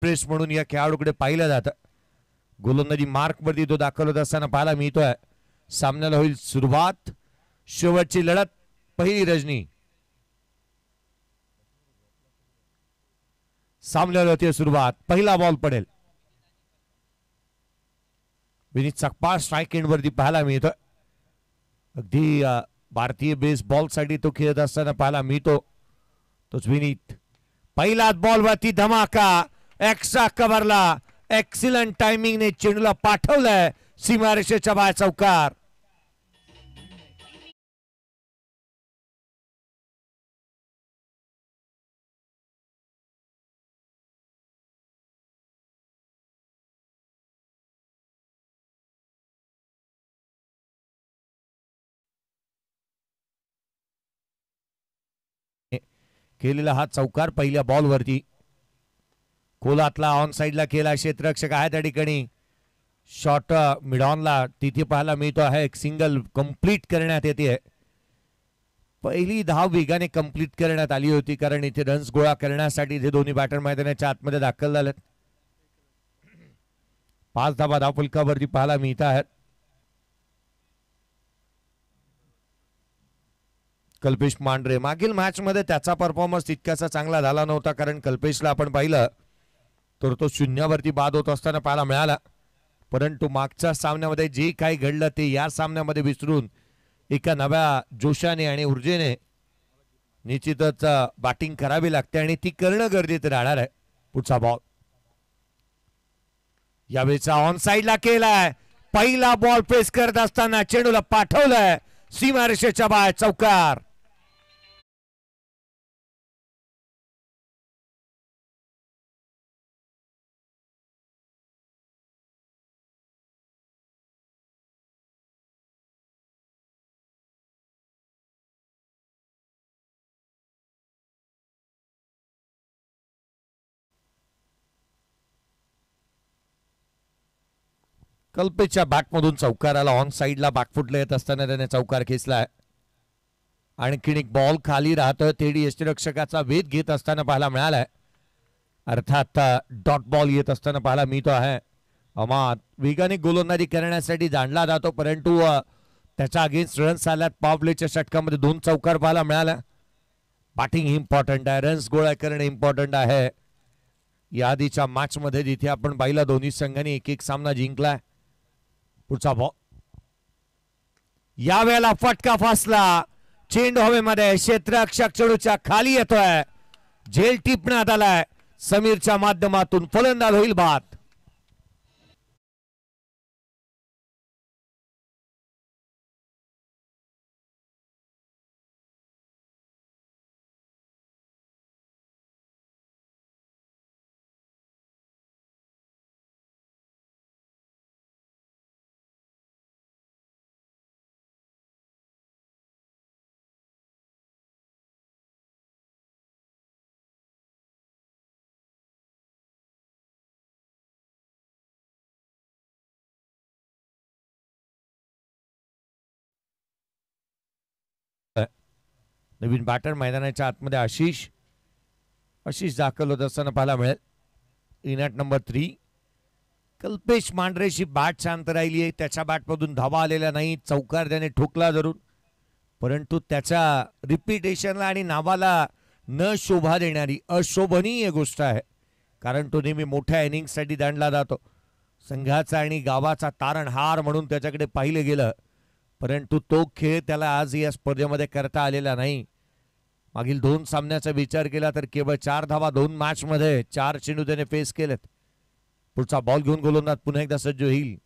Press म्हणून या खेळाडूकडे पाहिलं जातं. गोलंदाजी मार्क वरती तो दाखल होत असताना पाहायला मिळतोय. सामन्याला होईल सुरुवात. शेवटची लढत, पहिली रजनी. सामन्याला होती सुरुवात. पहिला बॉल पडेल. विनीत सकपाळ स्ट्राईक एंड वरती पाहायला मिळतोय. अगदी भारतीय बेसबॉल साठी तो खेळत असताना पाहायला मिळतो. तोच विनीत. पहिलाच बॉल वरती धमाका. एक्स्ट्रा कव्हरला एक्सिलंट टायमिंगने चेंडूला पाठवलंय सीमारेषेच्या बाहेर. चौकार. केलेला हा चौकार पहिल्या बॉलवरती. कोलातला ऑन साइडला केला. क्षेत्ररक्षक आहे त्या ठिकाणी. शॉट मिडॉनला तिथे पाहायला मिळतो आहे. एक सिंगल कंप्लीट करण्यात येते. पहिली धाव वेगाने कंप्लीट करण्यात आली होती कारण इथे रन्स गोळा करण्यासाठी इथे दोन्ही बॅटर मैदानाच्या आतमध्ये दाखल झालेत. 5 धावा धावफलकावरती पाहायला मिळत आहेत. कल्पेश मांढरे मागील मॅच मध्ये त्याचा परफॉर्मन्स तितकासा चांगला झाला नव्हता कारण कल्पेशला आपण पाहिलं तर तो शून्यावरती बाद होत असताना पाहायला मिळाला. परंतु मागच्या सामन्यामध्ये जे काही घडलं ते या सामन्यामध्ये विसरून एका नव्या जोशाने आणि ऊर्जेने निश्चितच बॅटिंग करावी लागते आणि ती करणं गरजेचं राहणार आहे. पुढचा बॉल यावेळेचा ऑन साइडला केलाय. पहिला बॉल फेस करत असताना चेंडूला पाठवलंय सीमारेषेच्या बाहेर. चौकार. कल्पेशच्या बॅटमधून चौकाराला ऑन साइडला बॅकफुटला येत असताना त्याने चौकार खेचलाय. आणखीन एक बॉल खाली राहतोय. तेडी यष्टीरक्षकाचा वेध घेत असताना पाहायला मिळालाय. अर्थात डॉट बॉल येत असताना पाहायला मिळतो आहे. अमाद वेगाने गोलंदाजी करण्यासाठी जाणला जातो परंतु त्याच्या अगेन्स्ट रन्स आल्यात. पावलेच्या षटकामध्ये 2 चौकार पाहायला मिळाला. बॅटिंग इम्पॉर्टंट आहे. रन्स गोळा करणे इम्पॉर्टंट आहे. या आधीच्या मॅच मध्ये जिथे आपण पाहिला दोन्ही संघांनी एक एक सामना जिंकलाय. पुढचा बॉल यावेळेला फटका फासला. चेंडू हवेमध्ये. क्षेत्ररक्षक चेंडूच्या खाली येतोय. झेल टिपण्यात आलाय. समीरच्या माध्यमातून फलंदाज होईल बाद. नवीन बॅटर मैदानाच्या आतमध्ये आशिष दाखल होत असताना पाहायला मिळेल. In at number 3. कल्पेश मांढरेशी बॅट शांत राहिली आहे. त्याच्या बॅटमधून धावा आलेल्या नाही. चौकार त्याने ठोकला जरूर परंतु त्याच्या रिपिटेशनला आणि नावाला न शोभा देणारी अशोभनीय गोष्ट आहे कारण तो नेहमी मोठ्या इनिंगसाठी दांडला जातो. संघाचा आणि गावाचा तारणहार म्हणून त्याच्याकडे पाहिलं गेलं परंतु तो खेळ त्याला आज या स्पर्धेमध्ये करता आलेला नाही. मागील 2 सामन्याचा विचार केला तर केवळ 4 धावा 2 मॅच मध्ये 4 चेंडू त्याने फेस केलेत. पुढचा बॉल घेऊन गोलंदाज पुन्हा एकदा सज्ज होईल.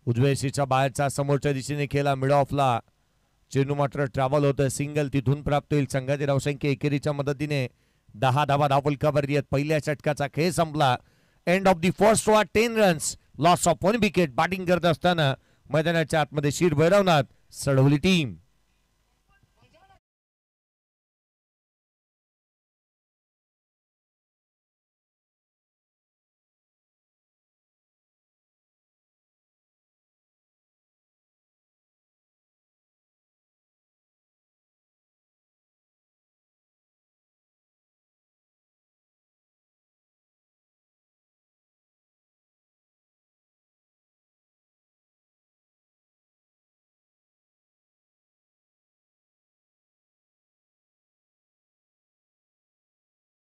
उजव्या एसीच्या बाहेरचा समोरच्या दिशेने खेळला. मिड ऑफला चेंडू मात्र ट्रॅव्हल होतं. सिंगल तिथून प्राप्त होईल. संघाची धावसंख्या एकेरीच्या मदतीने 10 धावा धावफलकावरती आहेत. पहिल्या षटकाचा खेळ संपला. End of the first over. 10 runs loss of 1 wicket. Batting करत असताना मैदानाच्या आतमध्ये शिर भैरवनाथ चढवली टीम.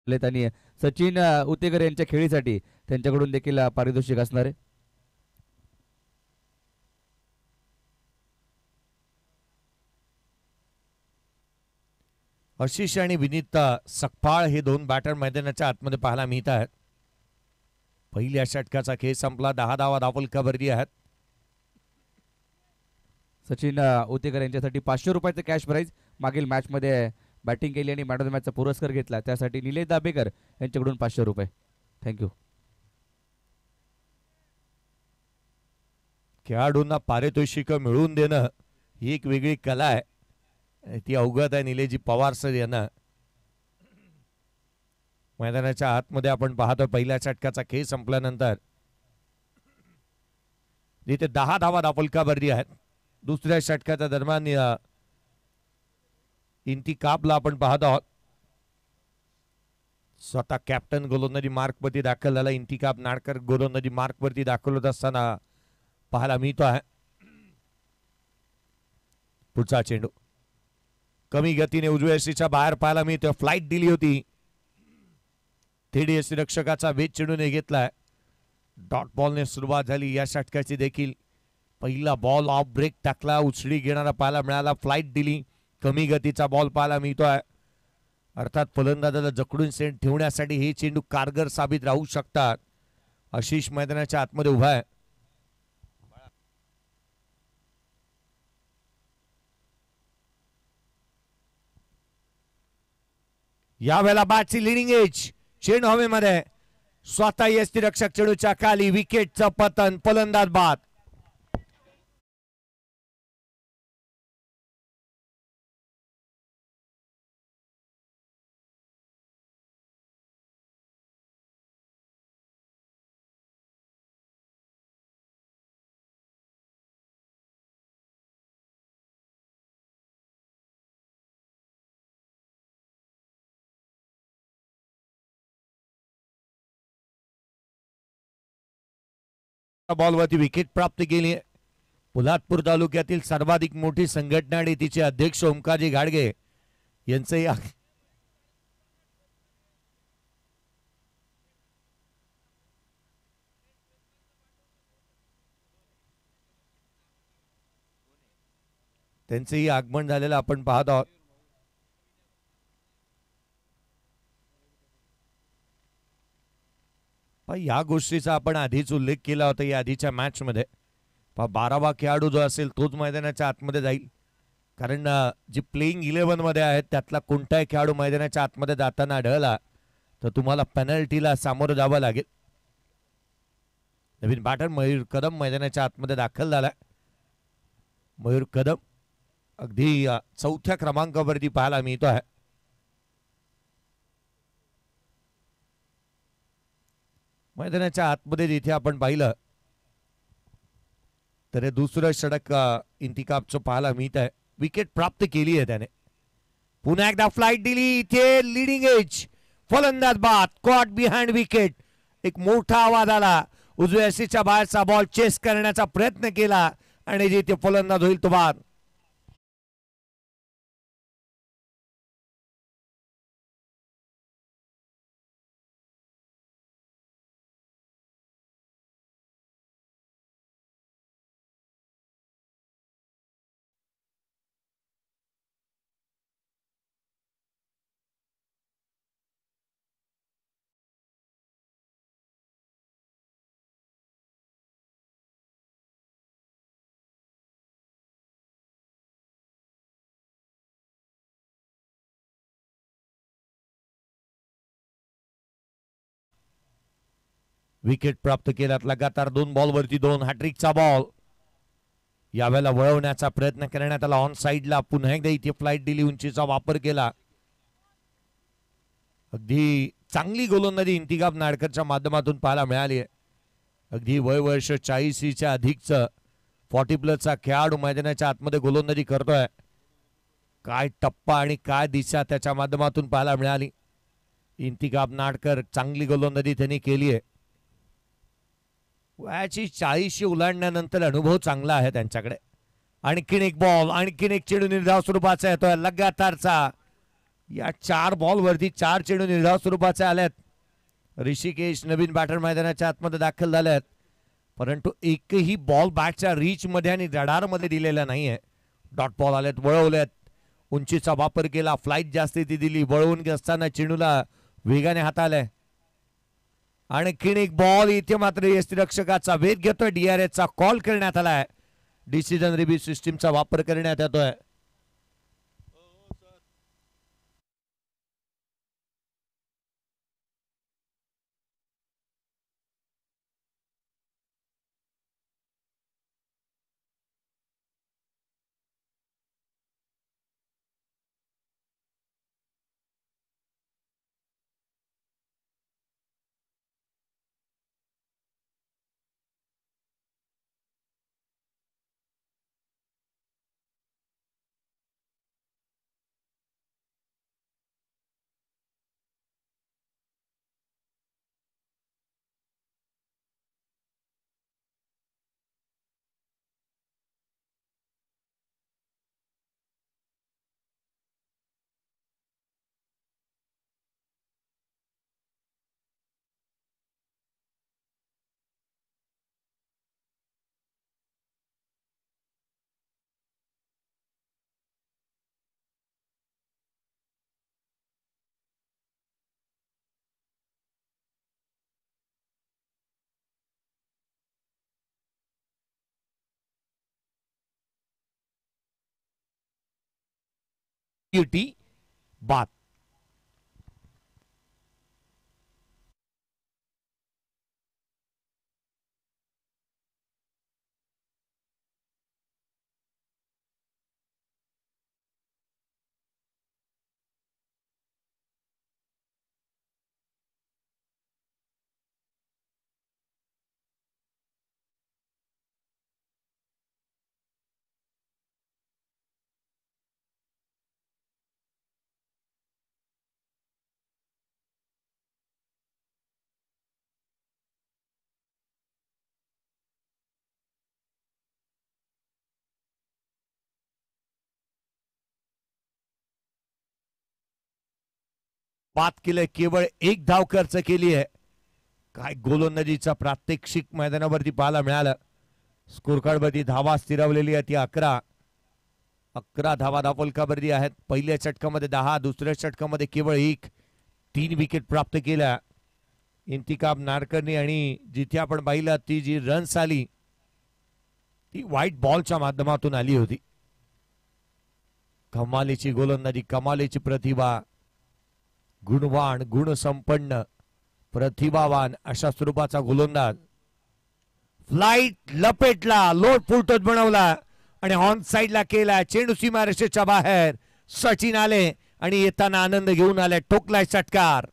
आणि सचिन उतेकर यांच्या खेळीसाठी त्यांच्याकडून देखील पारितोषिक असणार आहे. आशिष आणि विनीत सकपाळ हे दोन बॅटर मैदानाच्या आतमध्ये पाहायला मिळत आहेत. पहिल्या षटकाचा खेळ संपला. 10 धावा धावफलकावरती आहेत. सचिन उतेकर यांच्यासाठी 500 रुपयाचं कॅश प्राईज. मागील मॅचमध्ये बॅटिंग केली आणि मॅन ऑफ द मॅचचा पुरस्कार घेतला, त्यासाठी निलेश दाभेकर यांच्याकडून 500 रुपये. थँक्यू. खेळाडूंना पारितोषिक मिळवून देणं ही एक वेगळी कला आहे, ती अवगत आहे निलेशजी पवार सर यांना. मैदानाच्या आतमध्ये आपण पाहतो पहिल्या षटकाचा खेळ संपल्यानंतर जिथे 10 धावा धावफलकावरती आहेत. दुसऱ्या षटकाच्या दरम्यान इंतिकाबला आपण पाहत आहोत. स्वतः कॅप्टन गोलंदाजी मार्कवरती दाखल झाला. इंतिकाब नाडकर गोलंदाजी मार्कवरती दाखल होत असताना पाहायला मिळतो आहे. पुढचा चेंडू कमी गतीने उजव्या यष्टीच्या बाहेर पाहायला मिळतो. फ्लाईट दिली होती. थेट यष्टीरक्षकाचा वेध चेंडूने घेतलाय. डॉट बॉलने सुरुवात झाली या षटकाची देखील. पहिला बॉल ऑफ ब्रेक टाकला, उचडी घेणारा पाहायला मिळाला. फ्लाईट दिली. कमी गतीचा बॉल पाहायला मिळतोय. अर्थात फलंदाजाला जकडून सेंट ठेवण्यासाठी हे चेंडू कारगर साबित राहू शकतात. आशिष मैदानाच्या आतमध्ये उभा आहे. यावेळेला बॅटची लिडिंग एज. चेंडू हवेमध्ये. स्वतः यष्टीरक्षक चेंडूच्या खाली. विकेटचं पतन. फलंदाज बाद. बॉलवरती विकेट प्राप्त केली. पोलादपूर तालुक्यातील सर्वाधिक मोठी संघटना आणि तिचे अध्यक्ष ओमकारजी घाडगे यांचे त्यांचेही आगमन झालेलं आपण पाहत आहोत. या गोष्टीचा आपण आधीच उल्लेख केला होता या आधीच्या मॅच मध्ये. 12वा खेळाडू जो असेल तोच मैदानाच्या आतमध्ये जाईल, कारण जी प्लेइंग 11 मध्ये आहेत त्यातला कोणताही खेळाडू मैदानाच्या आतमध्ये जाताना आढळला तर तुम्हाला पेनल्टीला सामोरं जावं लागेल. नवीन बॅटर मयूर कदम मैदानाच्या आतमध्ये दाखल झाला. मयूर कदम अगदी 4थ्या क्रमांकावरती पाहायला मिळतो आहे. मैदानाच्या आतमध्ये जिथे आपण पाहिलं तर दुसरं षटक इंतिकाबचं पाहायला मिळत आहे. विकेट प्राप्त केली आहे त्याने. पुन्हा एकदा फ्लाईट दिली. इथे लिडिंग एज. फलंदाज बाद. Caught behind wicket. एक मोठा आवाज आला. उजव्या यष्टीच्या बाहेरचा बॉल चेस करण्याचा प्रयत्न केला आणि जिथे फलंदाज होईल तो बाद. विकेट प्राप्त केल्यात. लगातार 2 बॉलवरती 2. हॅट्रिकचा बॉल. यावेळेला वळवण्याचा प्रयत्न करण्यात आला ऑन साइडला. पुन्हा एकदा इथे फ्लाईट दिली. उंचीचा वापर केला. अगदी चांगली गोलंदाजी इंतिकाब नाडकरच्या माध्यमातून पाहायला मिळाली आहे. अगदी वय वर्ष 40च्या अधिकचं 40+ खेळाडू मैदानाच्या आतमध्ये गोलंदाजी करतोय. काय टप्पा आणि काय दिशा त्याच्या माध्यमातून पाहायला मिळाली. इंतिकाब नाडकर चांगली गोलंदाजी त्यांनी केली आहे. वयाची 40 ओलांडल्यानंतर अनुभव चांगला आहे त्यांच्याकडे. आणखीन एक बॉल. आणखीन एक चेंडू निर्धाव स्वरूपाचा येतोय. लगातारचा या 4 बॉलवरती 4 चेंडू निर्धाव स्वरूपाचे आल्यात. ऋषिकेश नवीन बॅटर मैदानाच्या आतमध्ये दाखल झाल्यात, परंतु एकही बॉल बॅटच्या रीच मध्ये आणि रडारमध्ये दिलेला नाहीये. डॉट बॉल आलेत, वळवल्यात, उंचीचा वापर केला, फ्लाईट जास्ती ती दिली, वळवून असताना चेंडूला वेगाने हाताळलाय. आणखीन एक बॉल, इथे मात्र यष्टीरक्षकाचा वेध घेतोय. DRS चा कॉल करण्यात आलाय. डिसिजन रिव्ह्यू सिस्टीमचा वापर करण्यात येतोय. बाद. बाद केलंय, केवळ एक धाव खर्च केली आहे. काय गोलंदाजीचा प्रात्यक्षिक मैदानावरती पाहायला मिळालं. स्कोर कार्ड वरती धावा स्थिरावलेली आहे ती 11 धावा धावफलकावरती आहेत. पहिल्या षटकामध्ये 10, दुसऱ्या षटकामध्ये केवळ 1, 3 विकेट प्राप्त केल्या इंतिकाब नारकर्णी. आणि जिथे आपण पाहिलं ती जी रन्स आली ती व्हाईट बॉलच्या माध्यमातून आली होती. कमालीची गोलंदाजी, कमालीची प्रतिभा, गुणवान, गुणसंपन्न, प्रतिभावान अशा स्वरूपाचा गोलंदाज. फ्लाइट लपेटला, लोड फुलटोच बनवला आणि ऑन साइडला केला. चेंडू सीमारेषेच्या बाहेर. सचिन आले आणि येताना आनंद घेऊन आले. ठोकलाय षटकार.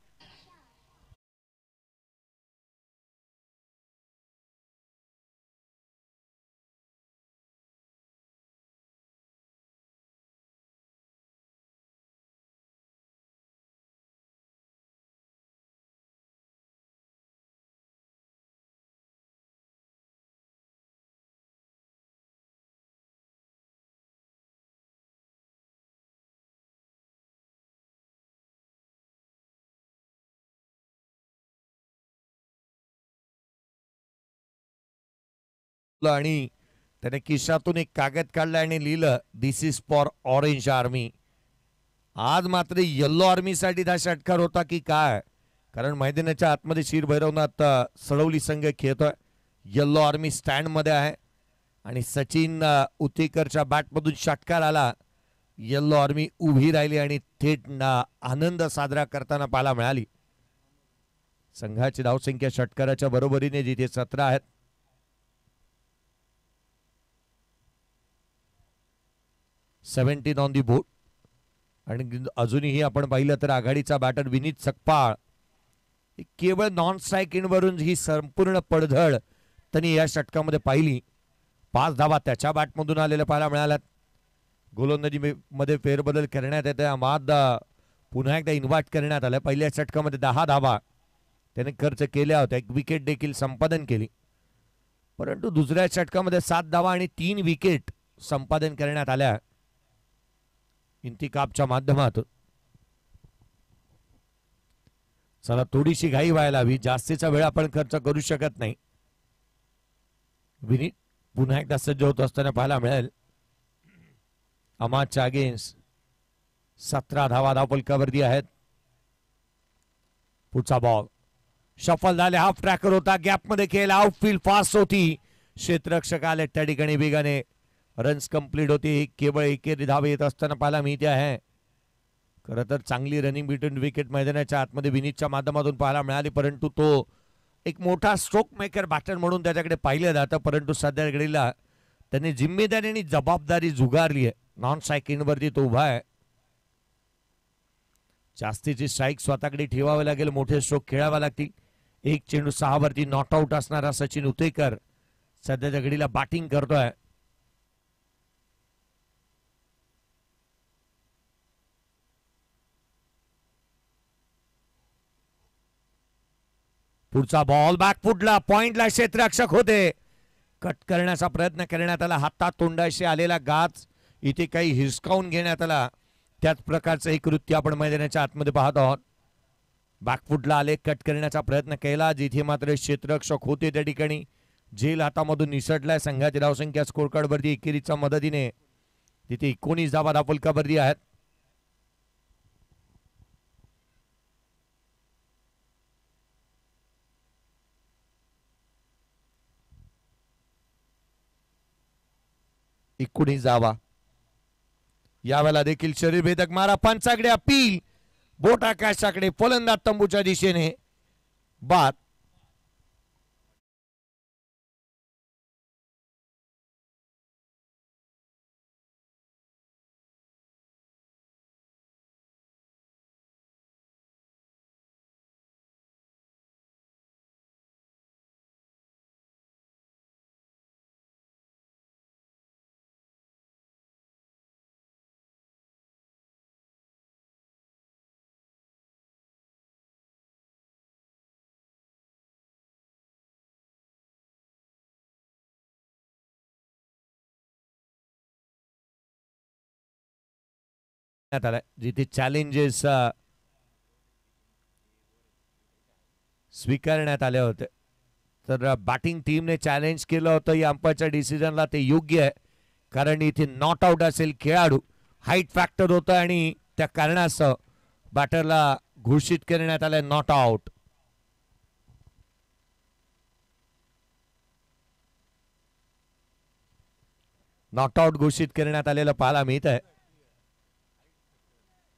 आणि त्याने खिशातून एक कागद काढला आणि लिहिलं, दिस इज फॉर ऑरेंज आर्मी. आज मात्र येल्लो आर्मी साठी हा षटकार होता की काय, कारण मैदानाच्या आतमध्ये शिर भैरवनाथ सडवली संघ खेळतोय. येल्लो आर्मी स्टँड मध्ये आहे आणि सचिन उतेकरच्या बॅटमधून षटकार आला. येल्लो आर्मी उभी राहिली आणि थेट आनंद साजरा करताना पाहायला मिळाली. संघाची धावसंख्या षटकाराच्या बरोबरीने जिथे 17 आहेत. 17 ऑन दी बोर्ड. आणि अजूनही आपण पाहिलं तर आघाडीचा बॅटर विनीत सकपाळ केवळ नॉन स्ट्राईक इन वरून ही संपूर्ण पडझड त्यांनी या षटकामध्ये पाहिली. 5 धावा त्याच्या बॅटमधून आलेल्या पाहायला मिळाल्यात. गोलंदाजी मध्ये फेरबदल करण्यात येते. अहमद पुन्हा एकदा इन्व्हाइट करण्यात आलं. पहिल्या षटकामध्ये 10 धावा त्याने खर्च केल्या होत्या, 1 विकेट देखील संपादन केली. परंतु दुसऱ्या षटकामध्ये 7 धावा आणि 3 विकेट संपादन करण्यात आल्या इंतिकाबच्या माध्यमातून. चला थोडीशी घाई व्हायला हवी, जास्तीचा वेळ आपण खर्च करू शकत नाही. विनीत पुन्हा एकदा सज्ज होत असताना पाहायला मिळेल. अमादच्या अगेन्स्ट 17 धावा धावफलकावरती आहेत. पुढचा बॉल शफल झाले, हाफ ट्रॅकर होता, गॅप मध्ये केला, आउटफील्ड फास्ट होती, क्षेत्ररक्षक आले त्या ठिकाणी वेगाने, रन्स कंप्लीट होती. केवळ एकेरी धाव येत असताना पाहायला मिळते आहे. खरं तर चांगली रनिंग बिटवीन विकेट मैदानाच्या आतमध्ये विनीतच्या माध्यमातून पाहायला मिळाली, परंतु तो एक मोठा स्ट्रोक मेकर बॅटर म्हणून त्याच्याकडे पाहिलं जातं. परंतु सध्या घडीला त्यांनी जिम्मेदारी आणि जबाबदारी झुगारली आहे. नॉन स्ट्रायकिंग वरती तो उभा आहे. जास्तीची स्ट्राईक स्वतःकडे ठेवावे लागेल, मोठे स्ट्रोक खेळावे लागतील. 1 चेंडू 6 वरती नॉट आउट असणारा सचिन उतेकर सध्याच्या घडीला बॅटिंग करतोय. पुढचा बॉल बॅकफुटला, पॉइंटला क्षेत्ररक्षक होते, कट करण्याचा प्रयत्न करण्यात आला. हातात तोंडाशी आलेला गाच इथे काही हिसकावून घेण्यात आला. त्याच प्रकारचं एक कृत्य आपण मैदानाच्या आतमध्ये पाहत आहोत. बॅकफुटला आले, कट करण्याचा प्रयत्न केला, जिथे मात्र क्षेत्ररक्षक होते त्या ठिकाणी झेल हातामधून निसटलाय. संघाची धावसंख्या स्कोर कार्ड वरती एकेरीच्या मदतीने तिथे 19 धावा धावफलकावरती आहेत. जावा यावेळेला देखील शरीरभेदक मारा, पंचाकडे अपील, बोट आकाशाकडे, फलंदाज तंबूच्या दिशेने बाद. जिथे चॅलेंजेस स्वीकारण्यात आले होते, तर बॅटिंग टीमने चॅलेंज केलं होतं. या अंपायरच्या डिसिजनला ते योग्य आहे, कारण इथे नॉट आउट असेल खेळाडू, हाईट फॅक्टर होतं आणि त्या कारणास्तव बॅटरला घोषित करण्यात आलं नॉट आउट. नॉट आउट घोषित करण्यात आलेलं पाहायला मिळत आहे.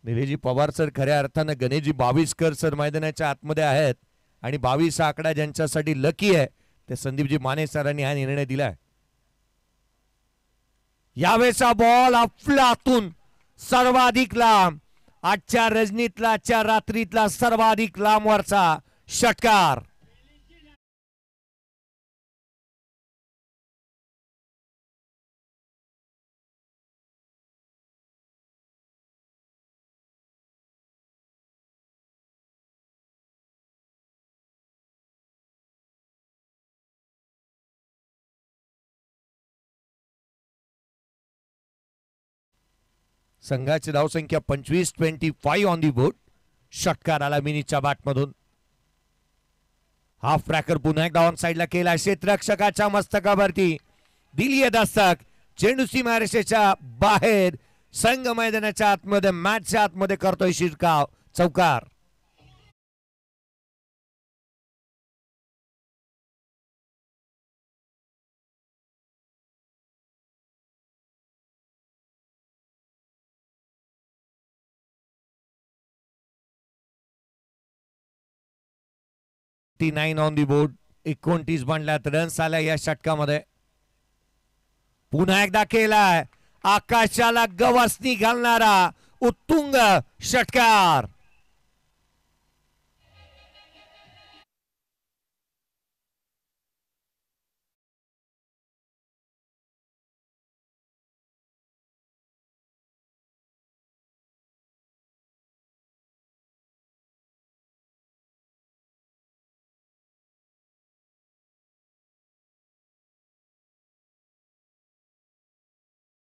निलेजी पवार सर खऱ्या अर्थानं गणेशजी 22कर सर मैदानाच्या आतमध्ये आहेत आणि 22 हा आकडा ज्यांच्यासाठी लकी आहे ते संदीपजी माने सरांनी हा निर्णय दिलाय. यावेळेचा बॉल अफलातून सर्वाधिक लांब, आजच्या रजनीतला, आजच्या रात्रीतला सर्वाधिक लांबवरचा षटकार. संघाची धावसंख्या 25 ऑन दी बोर्ड. षटकार आला मिनीच्या बॅटमधून. हाफ ट्रॅकर पुन्हा एकदा ऑन साइडला केला, क्षेत्ररक्षकाच्या मस्तकावरती दिली दस्तक, चेंडू सीमारेषेच्या बाहेर, संघ मैदानाच्या आतमध्ये, मॅचच्या आतमध्ये करतोय शिरकाव, चौकार. On the board. 29 बनल्यात, रन्स आल्या या षटकामध्ये. पुन्हा एकदा केलाय, आकाशाला गवसणी घालणारा उत्तुंग षटकार.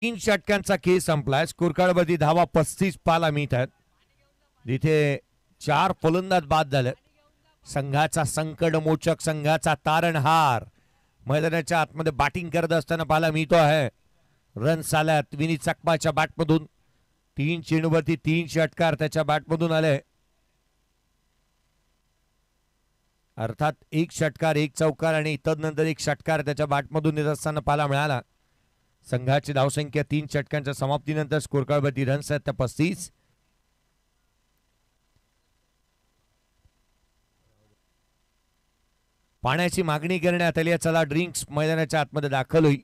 तीन षटकांचा खेळ संपलाय. स्कोर कार्डवरती धावा 35 पाहायला मिळत आहेत, जिथे 4 फलंदाज बाद झाले. संघाचा संकटमोचक, संघाचा तारणहार मैदानाच्या आतमध्ये बॅटिंग करत असताना पाहायला मिळतो आहे. रन्स आल्यात विनीत चकमाच्या बॅटमधून. 3 चेंडूवरती 3 षटकार त्याच्या बॅटमधून आले. अर्थात 1 षटकार 1 चौकार आणि तदनंतर 1 षटकार त्याच्या बॅटमधून येत असताना पाहायला मिळाला. संघाची धावसंख्या 3 षटकांच्या समाप्तीनंतर स्कोर कार्डवरती रन्स आहेत त्या 35. पाण्याची मागणी करण्यात आली. चला ड्रिंक्स मैदानाच्या आतमध्ये दाखल होईल.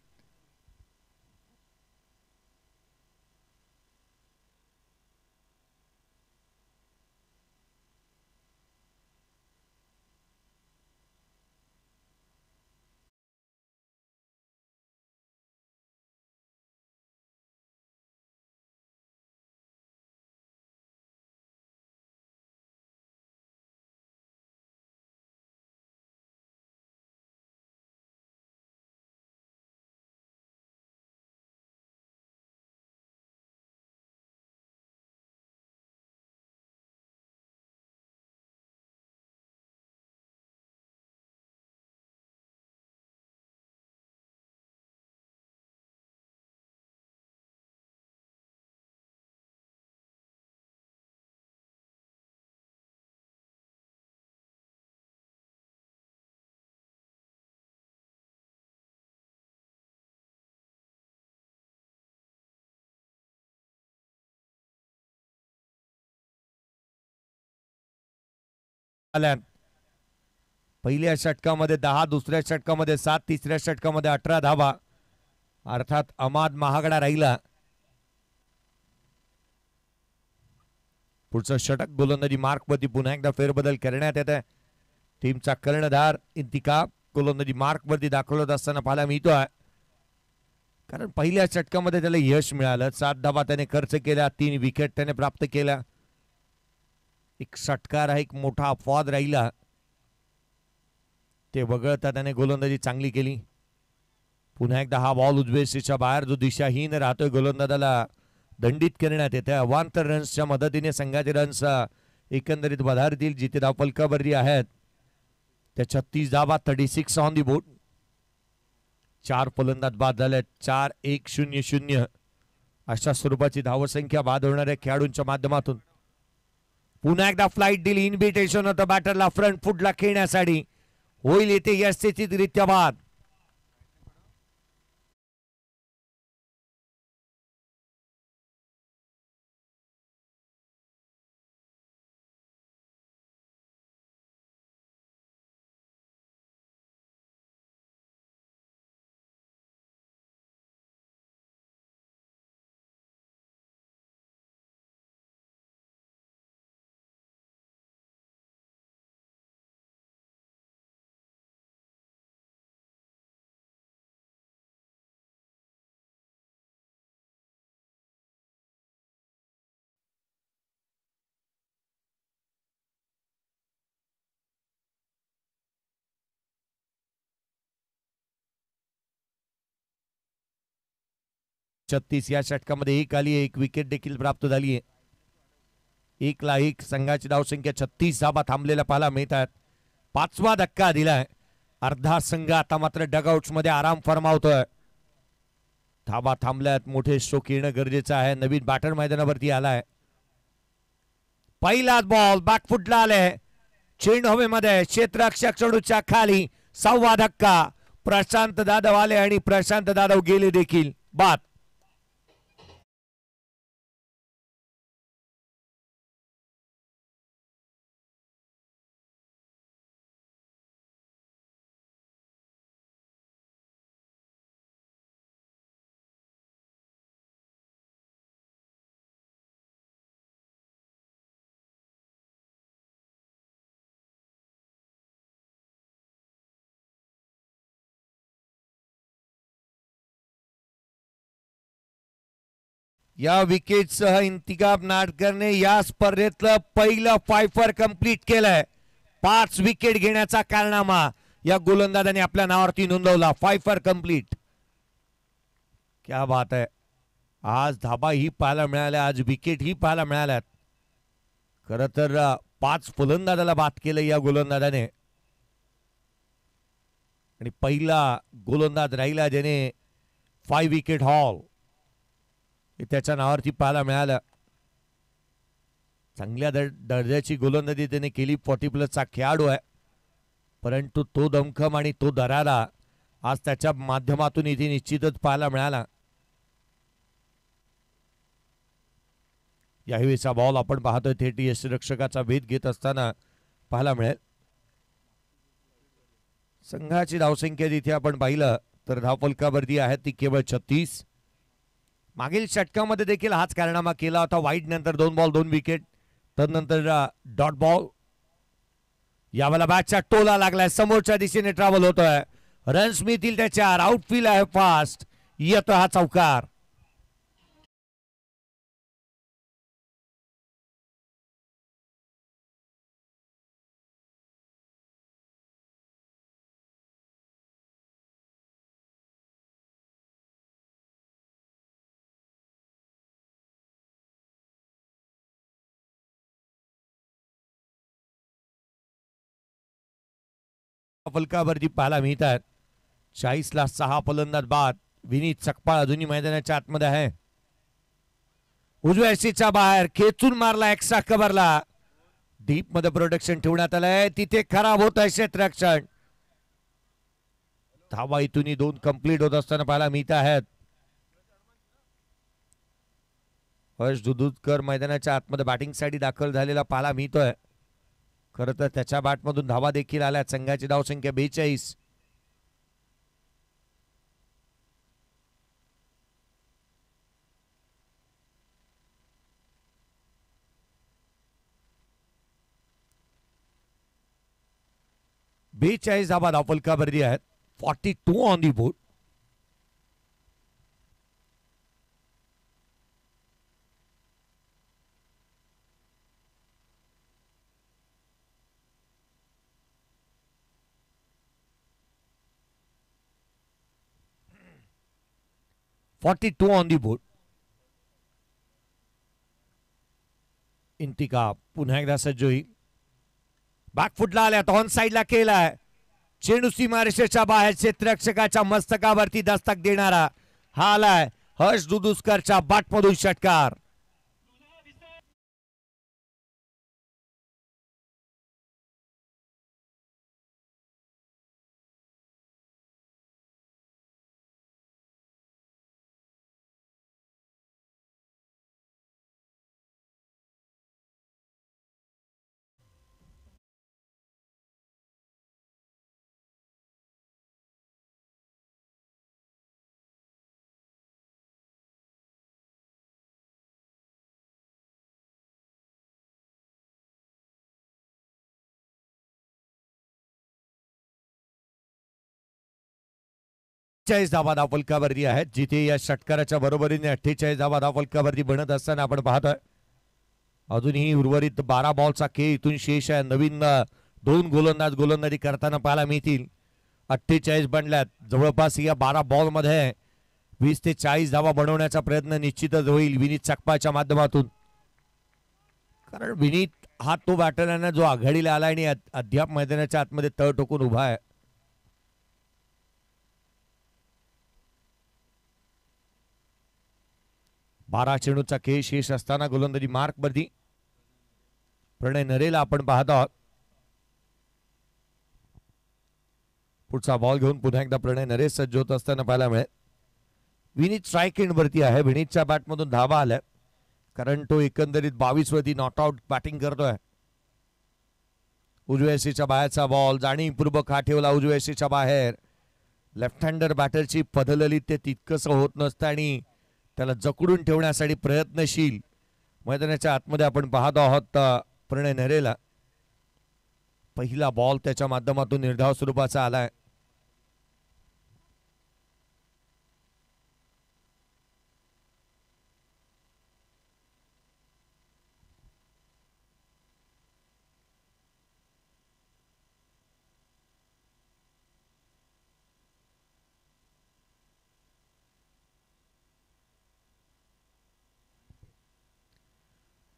पहिल्या षटकामध्ये 10, दुसऱ्या षटकामध्ये 7, तिसऱ्या षटकामध्ये 18 धावा. अर्थात अमाद महागडा राहिला. पुढचं षटक गोलंदाजी मार्कवरती पुन्हा एकदा फेरबदल करण्यात येत आहे. टीमचा कर्णधार इंतिकाब गोलंदाजी मार्कवरती दाखवत असताना पाहायला मिळतो आहे. कारण पहिल्या षटकामध्ये त्याला यश मिळालं. 7 धावा त्याने खर्च केल्या, 3 विकेट त्याने प्राप्त केल्या. 1 षटकार हा एक मोठा अपवाद राहिला. ते वगळता त्याने गोलंदाजी चांगली केली. पुन्हा एकदा हा बॉल उजवेशीच्या बाहेर जो दिशाहीन राहतोय गोलंदाजाला दंडित करण्यात येते. अवांतर रन्सच्या मदतीने संघाचे रन्स एकंदरीत वधारतील. जिथे धाव फलकावरती आहेत त्या 36 धावा, 36 ऑन दी बोर्ड. 4 फलंदाज बाद झाले. 4-1-0-0 अशा स्वरूपाची धावसंख्या बाद होणाऱ्या खेळाडूंच्या माध्यमातून पुन्हा एकदा फ्लाइट दिली. इन्व्हिटेशन होतं बॅटरला फ्रंट फुटला खेळण्यासाठी. होईल येथे यशस्वीरित्या बाद. छत्तीस या षटकामध्ये 1 आली आहे. 1 विकेट देखील प्राप्त झाली आहे. 1-1 संघाची धावसंख्या 36 धावा थांबलेल्या पाहायला मिळतात. 5वा धक्का दिलाय. अर्धा संघ आता मात्र डगआउट्स मध्ये आराम फरमावतोय. धावा थांबल्यात. मोठे स्ट्रोक येणं गरजेचं आहे. नवीन बॅटर मैदानावरती आलाय. पहिलाच बॉल बॅकफुटला आले. चेंडू हवेमध्ये क्षेत्ररक्षक चेंडूच्या खाली. 6वा धक्का. प्रशांत जाधव आले आणि प्रशांत जाधव गेले देखील बाद. या विकेटसह इंतिकाब नाडकरने या स्पर्धेतलं पहिलं फायफर कंप्लीट केलंय. 5 विकेट घेण्याचा कारनामा या गोलंदाजाने आपल्या नावावरती नोंदवला. Pfeiffer complete. क्या बात आहे. आज धाबा ही पाहायला मिळाल्या, आज विकेट ही पाहायला मिळाल्यात. खरं तर 5 फलंदाजाला बाद केलं या गोलंदाजाने आणि पहिला गोलंदाज राहिला ज्याने 5 विकेट हॉल त्याच्या नावावरती पाहायला मिळालं. चांगल्या दर्जाची गोलंदाजी त्याने केली. 40+ खेळाडू आहे, परंतु तो दमखम आणि तो दरारा आज त्याच्या माध्यमातून इथे निश्चितच पाहायला मिळाला. यावेळीचा बॉल आपण पाहतोय थेट यष्टिरक्षकाचा भेद घेत असताना पाहायला मिळेल. संघाची धावसंख्या जिथे आपण पाहिलं तर धावफलकावरती आहे ती केवळ 36. मागील षटकामध्ये देखील हाच कारनामा केला होता. वाईड नंतर 2 बॉल 2 विकेट, तदनंतर डॉट बॉल. यावेळेला बॅटच्या टोला लागलाय, समोरच्या दिशेने ट्रॅव्हल होतोय, रन्स मिळतील त्याच्यावर. आउटफील्ड आहे फास्ट, येतो हा चौकार. फलकावरती पाहायला मिळतात 40ला 6 फलंदाज बाद. विनीत सकपाळ अजूनही मैदानाच्या आतमध्ये आहे. उजव्या सीटच्या बाहेर खेचून मारला एक्स्ट्रा कव्हरला. डीप मध्ये प्रोटेक्शन ठेवण्यात आलंय, तिथे खराब होत आहे क्षेत्ररक्षण. धावा इथून 2 कंप्लीट होत असताना पाहायला मिळत आहेत. हर्ष दुधुतकर मैदानाच्या आतमध्ये बॅटिंग साठी दाखल झालेला पाहायला मिळतोय. खरं तर त्याच्या बॅटमधून धावा देखील आल्या. संघाची धावसंख्या 42. धावा धावफलकावरती आहेत. 42 on the board. On the board. इंतिका पुन्हा एकदा सज्ज होईल. बॅकफुटला आल्यात, ऑन साइडला केलाय. चेंडू सीमारेषेच्या बाहेर क्षेत्ररक्षकाच्या मस्तकावरती दस्तक देणारा हा आलाय हर्ष दुधुस्करच्या बॅटमधून षटकार. धावा धावफलकावरती आहेत, जिथे या षटकाराच्या बरोबरीने 48 धावा धावफलकावरती बनत असताना आपण पाहतोय. अजूनही उर्वरित 12 बॉलचा खेळ इथून शेष आहे. नवीन 2 गोलंदाज गोलंदाजी करताना पाहायला मिळतील. 48 बनल्यात. जवळपास या 12 बॉल मध्ये 20 ते 40 धावा बनवण्याचा प्रयत्न निश्चितच होईल विनीत सकपाळच्या माध्यमातून. कारण विनीत हा तो बॅटर आहे ना जो आघाडीला आला आणि अद्याप मैदानाच्या आतमध्ये तळ टोकून उभा आहे. बारा चेंडूचा खेळ शेष असताना गोलंदाजी मार्कवरती प्रणय नरेला आपण पाहत आहोत. पुढचा बॉल घेऊन पुन्हा एकदा प्रणय नरेश सज्ज होत असताना पाहायला मिळेल. विनीत स्ट्राईक एंड वरती आहे. विनीतच्या बॅटमधून धावा आल्या, कारण तो एकंदरीत 22 वरती नॉट आउट बॅटिंग करतोय. उजव्या सीच्या बाहेरचा बॉल जाणीवपूर्वक हा ठेवला उजव्या सीच्या बाहेर. लेफ्ट हँडर बॅटरची पदलली ते तितकंसं होत नसतं आणि त्याला जकडून ठेवण्यासाठी प्रयत्नशील मैदानाच्या आतमध्ये आपण पाहतो आहोत प्रणय नरेला. पहिला बॉल त्याच्या माध्यमातून निर्धाव स्वरूपाचा आलाय.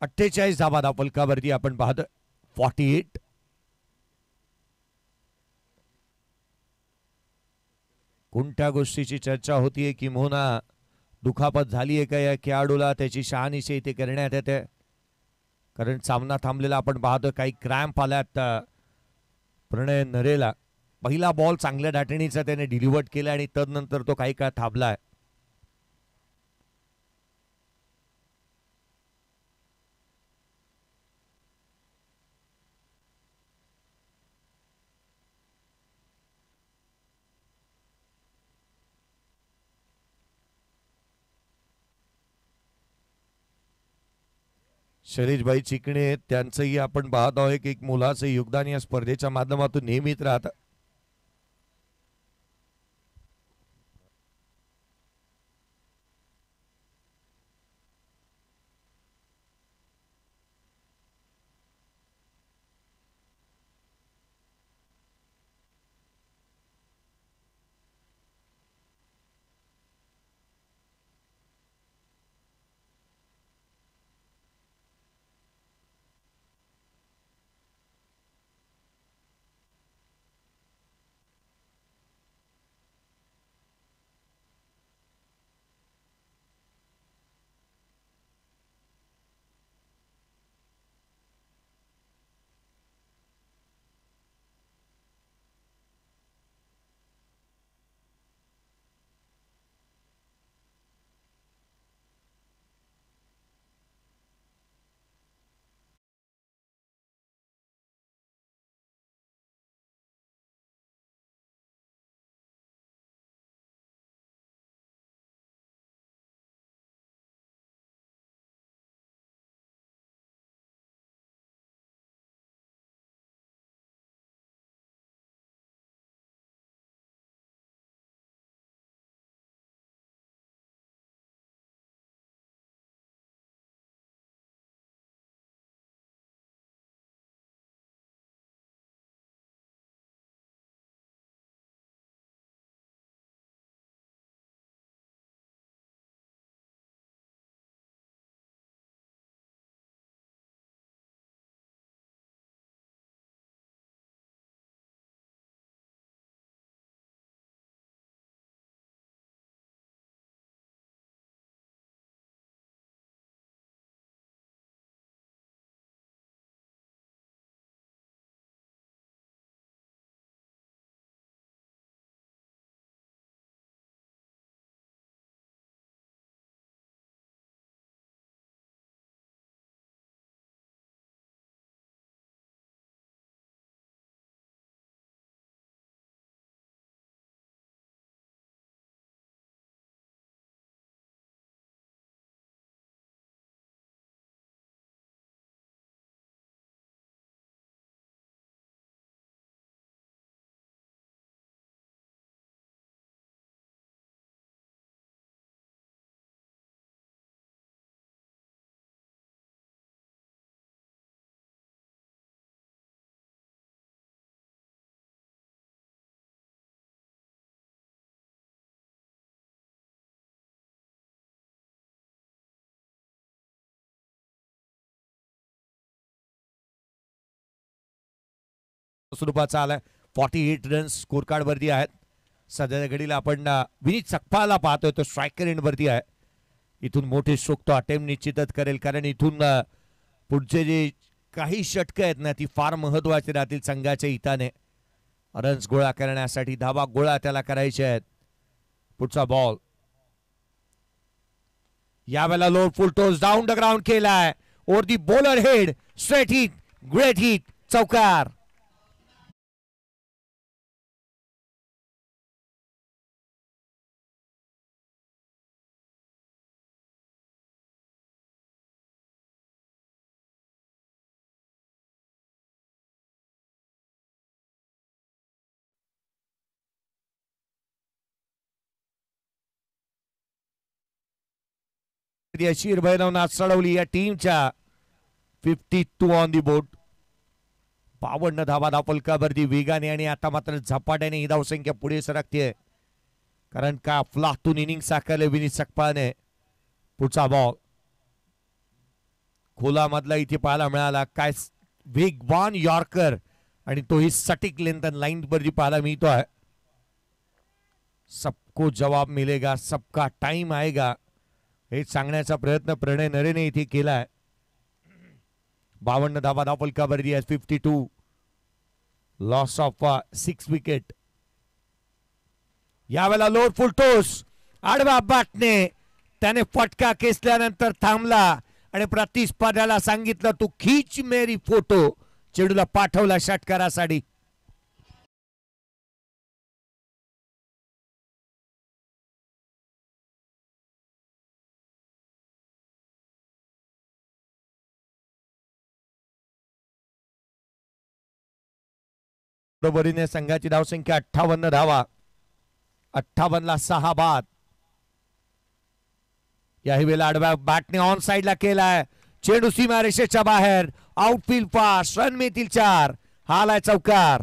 अठ्ठेचाळीस धावा धावफलकावरती आपण पाहतोय. 48. कोणत्या गोष्टीची चर्चा होतीये की मोना दुखापत झाली आहे का या खेळाडूला, त्याची शहानिशा इथे करण्यात येते. कारण सामना थांबलेला आपण पाहतो, काही क्रॅम्प आल्यात प्रणय नरेला. पहिला बॉल चांगल्या दाटणीचा त्याने डिलिव्हर्ड केला आणि तदनंतर तो काही काळ थांबलाय. शैलेशभाई चिकणे त्यांचंही आपण पाहत आहोत की एक मुलाचं योगदान या स्पर्धेच्या माध्यमातून नेहमीच राहतं. स्वरूपाचा आलाय. 48 रन्स स्कोर कार्ड वरती आहेत. सध्याच्या घडीला आपण विनीत सकपाला पाहतोय, तो स्ट्रायकर एंड वरती आहे. इथून मोठे स्ट्रोक तो अटेम्प्ट निश्चितच करेल, कारण इथून पुढचे जे काही षटकं आहेत ना ती फार महत्वाची राहतील संघाच्या हिताने. रन्स गोळा करण्यासाठी धावा गोळा त्याला करायचे आहेत. पुढचा बॉल यावेळेला low full toss down the ground केलाय. Over the bowler head, straight hit, great hit, चौकार. यशीर भैरवनाथ चढवली या टीमच्या 52 ऑन दी बोर्ड. 52 धावा धावफलकावरती वेगाने, आणि आता मात्र झपाट्याने ही धावसंख्या पुढे सरकते, कारण का अफलातून इनिंग साकारले विनीत सकपाळने. पुढचा बॉल खोला मधला इथे पाहायला मिळाला. काय वेगवान यॉर्कर आणि तोही सटीक लेंथ लाईन वरती पाहायला मिळतो आहे. सबको जवाब मिलेगा, सबका टाइम आएगा, हे सांगण्याचा प्रयत्न प्रणय नरेने इथे केलाय. 52 धावा धावफलकावरती आहे. 52 लॉस ऑफ 6 विकेट. यावेळेला लोड फुल टोस आडव्या बॅटने त्याने फटका खेचल्यानंतर थांबला आणि प्रतिस्पर्ध्याला सांगितलं तू खीच मेरी फोटो. चेडूला पाठवला षटकारासाठी. बरोबरीने संघाची धावसंख्या 58 धावा. 58 ला 6 बाद. याही वेळेला आडव्या बॅटने ऑन साइडला केलाय. चेंडू सीमारेषेच्या बाहेर. Outfield pass. रन मिळतील 4. हा आलाय चौकार.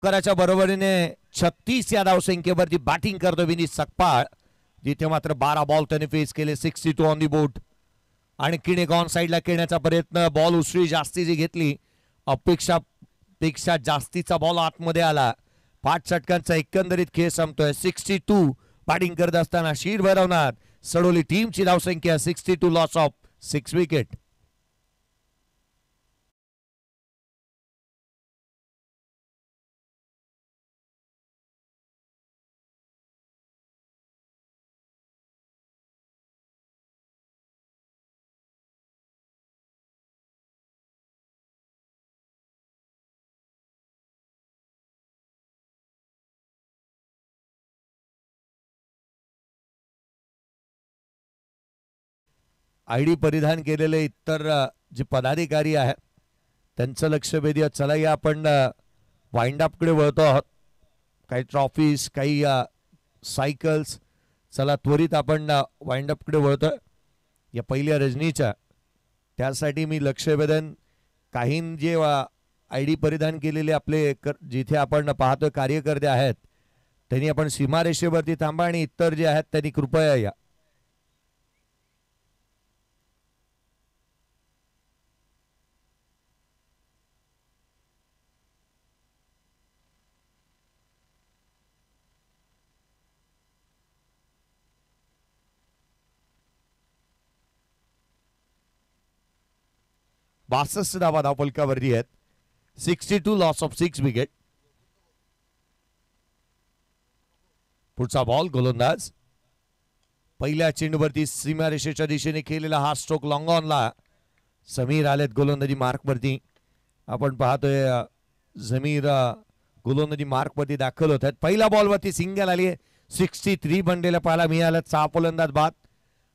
कराच्या बरोबरीने 36 या धावसंख्येवरती बॅटिंग करतो विनीत सकपाळ. जिथे मात्र 12 बॉल त्याने फेस केले. 62 ऑन दी बोर्ड. आणखीन एक ऑन साइडला खेळण्याचा प्रयत्न. बॉल उसळी जास्तीची घेतली. अपेक्षापेक्षा जास्तीचा बॉल आतमध्ये आला. 5 षटकांचा एकंदरीत खेळ संपतोय. 62 बॅटिंग करत असताना शीर भरवणार सडोली टीमची धावसंख्या 62 लॉस ऑफ 6 विकेट. आयडी परिधान केलेले इतर जे पदाधिकारी आहेत त्यांचं लक्ष वेधूया. चला या आपण वाइंड अपकडे वळतो आहोत. काही ट्रॉफीज, काही सायकल्स. चला त्वरित आपण वाइंड अपकडे वळतोय या पहिल्या रजनीच्या. त्यासाठी मी लक्ष वेधन काही जे आयडी परिधान केलेले आपले जिथे आपण पाहतोय कार्यकर्ते आहेत त्यांनी आपण सीमारेषेवरती थांबा आणि इतर जे आहेत त्यांनी कृपया या. बासष्ट धावा धावफलकावरती आहेत. 62 लॉस ऑफ 6 विकेट. पुढचा बॉल गोलंदाज. पहिल्या चेंडूवरती सीमारेषेच्या दिशेने केलेला हा स्ट्रोक लॉंग ऑनला. समीर आलेत गोलंदाजी मार्कवरती. आपण पाहतोय जमीर गोलंदाजी मार्कवरती दाखल होत आहेत. पहिल्या बॉलवरती सिंगल आली. 63 बनलेला पाहायला मिळाला. 6 फलंदाज बाद.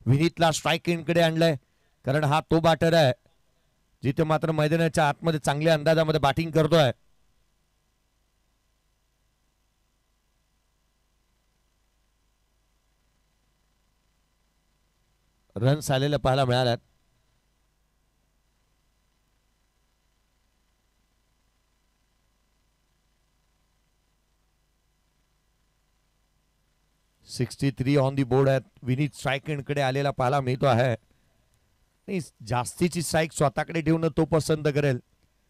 विनीतला स्ट्राईक एंडकडे आणलंय कारण हा तो बॅटर आहे जिथे मात्र मैदानाच्या आतमध्ये चांगल्या अंदाजामध्ये बॅटिंग करतोय. रन्स आलेले पाहायला मिळाल्यात. $63 ऑन दी बोर्ड आहेत. विनीत स्ट्राईक एंडकडे आलेला पाहायला मिळतो आहे. नाही, जास्तीची स्ट्राईक स्वतःकडे ठेवणं तो पसंत करेल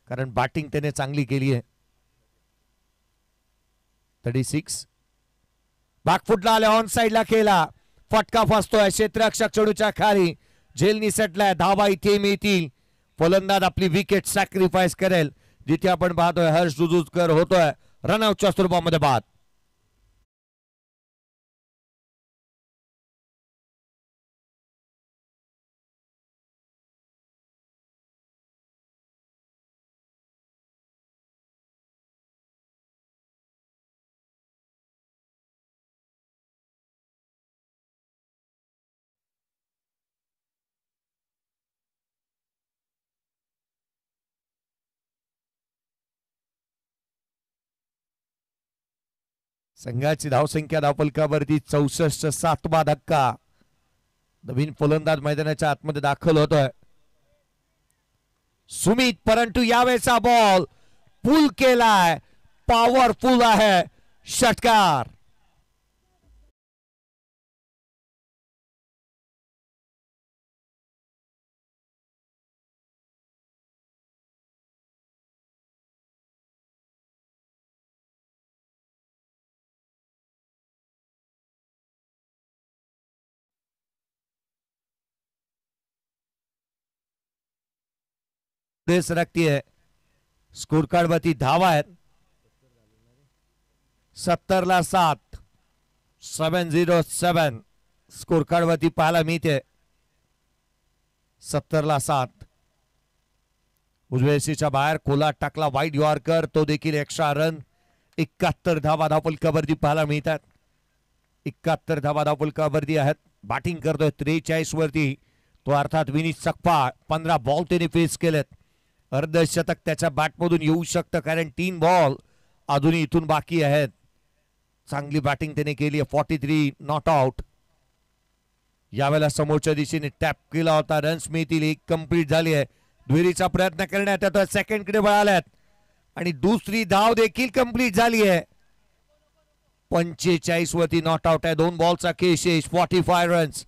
कारण बॅटिंग त्याने चांगली केली आहे. 36 बॅकफुटला आल्या. ऑन साइडला केला. फटका फसतोय. क्षेत्ररक्षक चेंडूच्या खाली. झेल निसटलाय. धावा इथे मिळतील. फलंदाज आपली विकेट सॅक्रिफाईस करेल. जिथे आपण पाहतोय हर्ष जुजुजकर होतोय रनआउटच्या स्वरूपामध्ये बाद. संघाची धावसंख्या धावफलकावरती 64. 7वा धक्का. नवीन फलंदाज मैदानाच्या आतमध्ये दाखल होतोय सुमित. परंतु यावेळेचा बॉल पुल केलाय, पॉवरफुल आहे षटकार. सरकती है. स्कोर कार्ड वरती धावा आहेत. 70-7, 707 स्कोर कार्ड वरती पाहायला मिळते. 70-7. उजव्या बाहेर खोला टाकला वाईट यॉर्कर, तो देखील एक्स्ट्रा रन. 71 धावा धावफलकावरती पाहायला मिळतात. 71 धावा धावफलकावरती आहेत. बॅटिंग करतोय 43 वरती तो, अर्थात विनीत सकपाळ. 15 बॉल त्याने फेस केलेत. अर्धशतक त्याच्या बॅटमधून येऊ शकतं, कारण 3 बॉल अजूनही इथून बाकी आहेत. चांगली बॅटिंग त्याने केली आहे. 43 नॉट आउट. यावेळेला समोरच्या दिशेने टॅप केला होता. रन्स मिळतील. एक कंप्लीट झाली आहे. दुहेरीचा प्रयत्न करण्यात येतो. सेकंड कडे वळाल्यात आणि दुसरी धाव देखील कंप्लीट झाली आहे. 45 वरती नॉट आउट आहे. 2 बॉलचा शेष. 45 रन्स.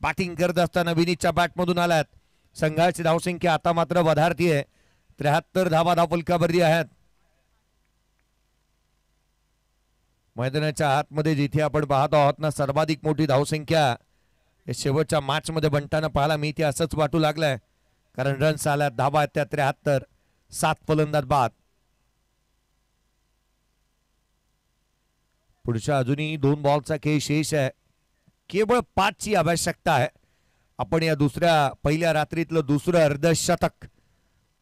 बॅटिंग करत असताना विनीतच्या बॅटमधून आल्यात. संघाची धावसंख्या आता मात्र वधारती आहे. 73 धावा धावफलकावरती आहेत. मैदानाच्या आतमध्ये जिथे आपण पाहत आहोत ना, सर्वाधिक मोठी धावसंख्या शेवटच्या मॅच मध्ये बनताना पाहायला मिळते असंच वाटू लागलंय, कारण रन्स आल्यात. धावा आहेत त्या 73. 7 फलंदाज बाद. पुढच्या अजूनही 2 बॉलचा खेळ शेष आहे. केवळ 5 ची आवश्यकता आहे. आपण या पहिल्या रात्रीतलं दुसरं अर्धशतक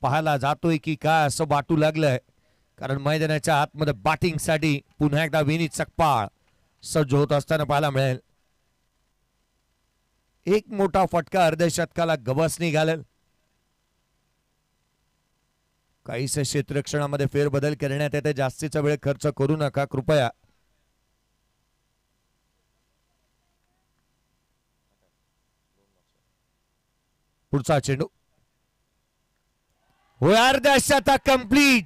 पाहायला जातोय की काय असं वाटू लागलंय, कारण मैदानाच्या आतमध्ये बॅटिंग साठी पुन्हा एकदा विनीत सकपाळ सज्ज होत असताना पाहायला मिळेल. एक मोठा फटका अर्धशतकाला गवस निघालेल. काहीसं क्षेत्ररक्षणामध्ये फेरबदल करण्यात येते. जास्तीचा वेळ खर्च करू नका कृपया. पुढचा चेंडू होय, अर्धशतक complete.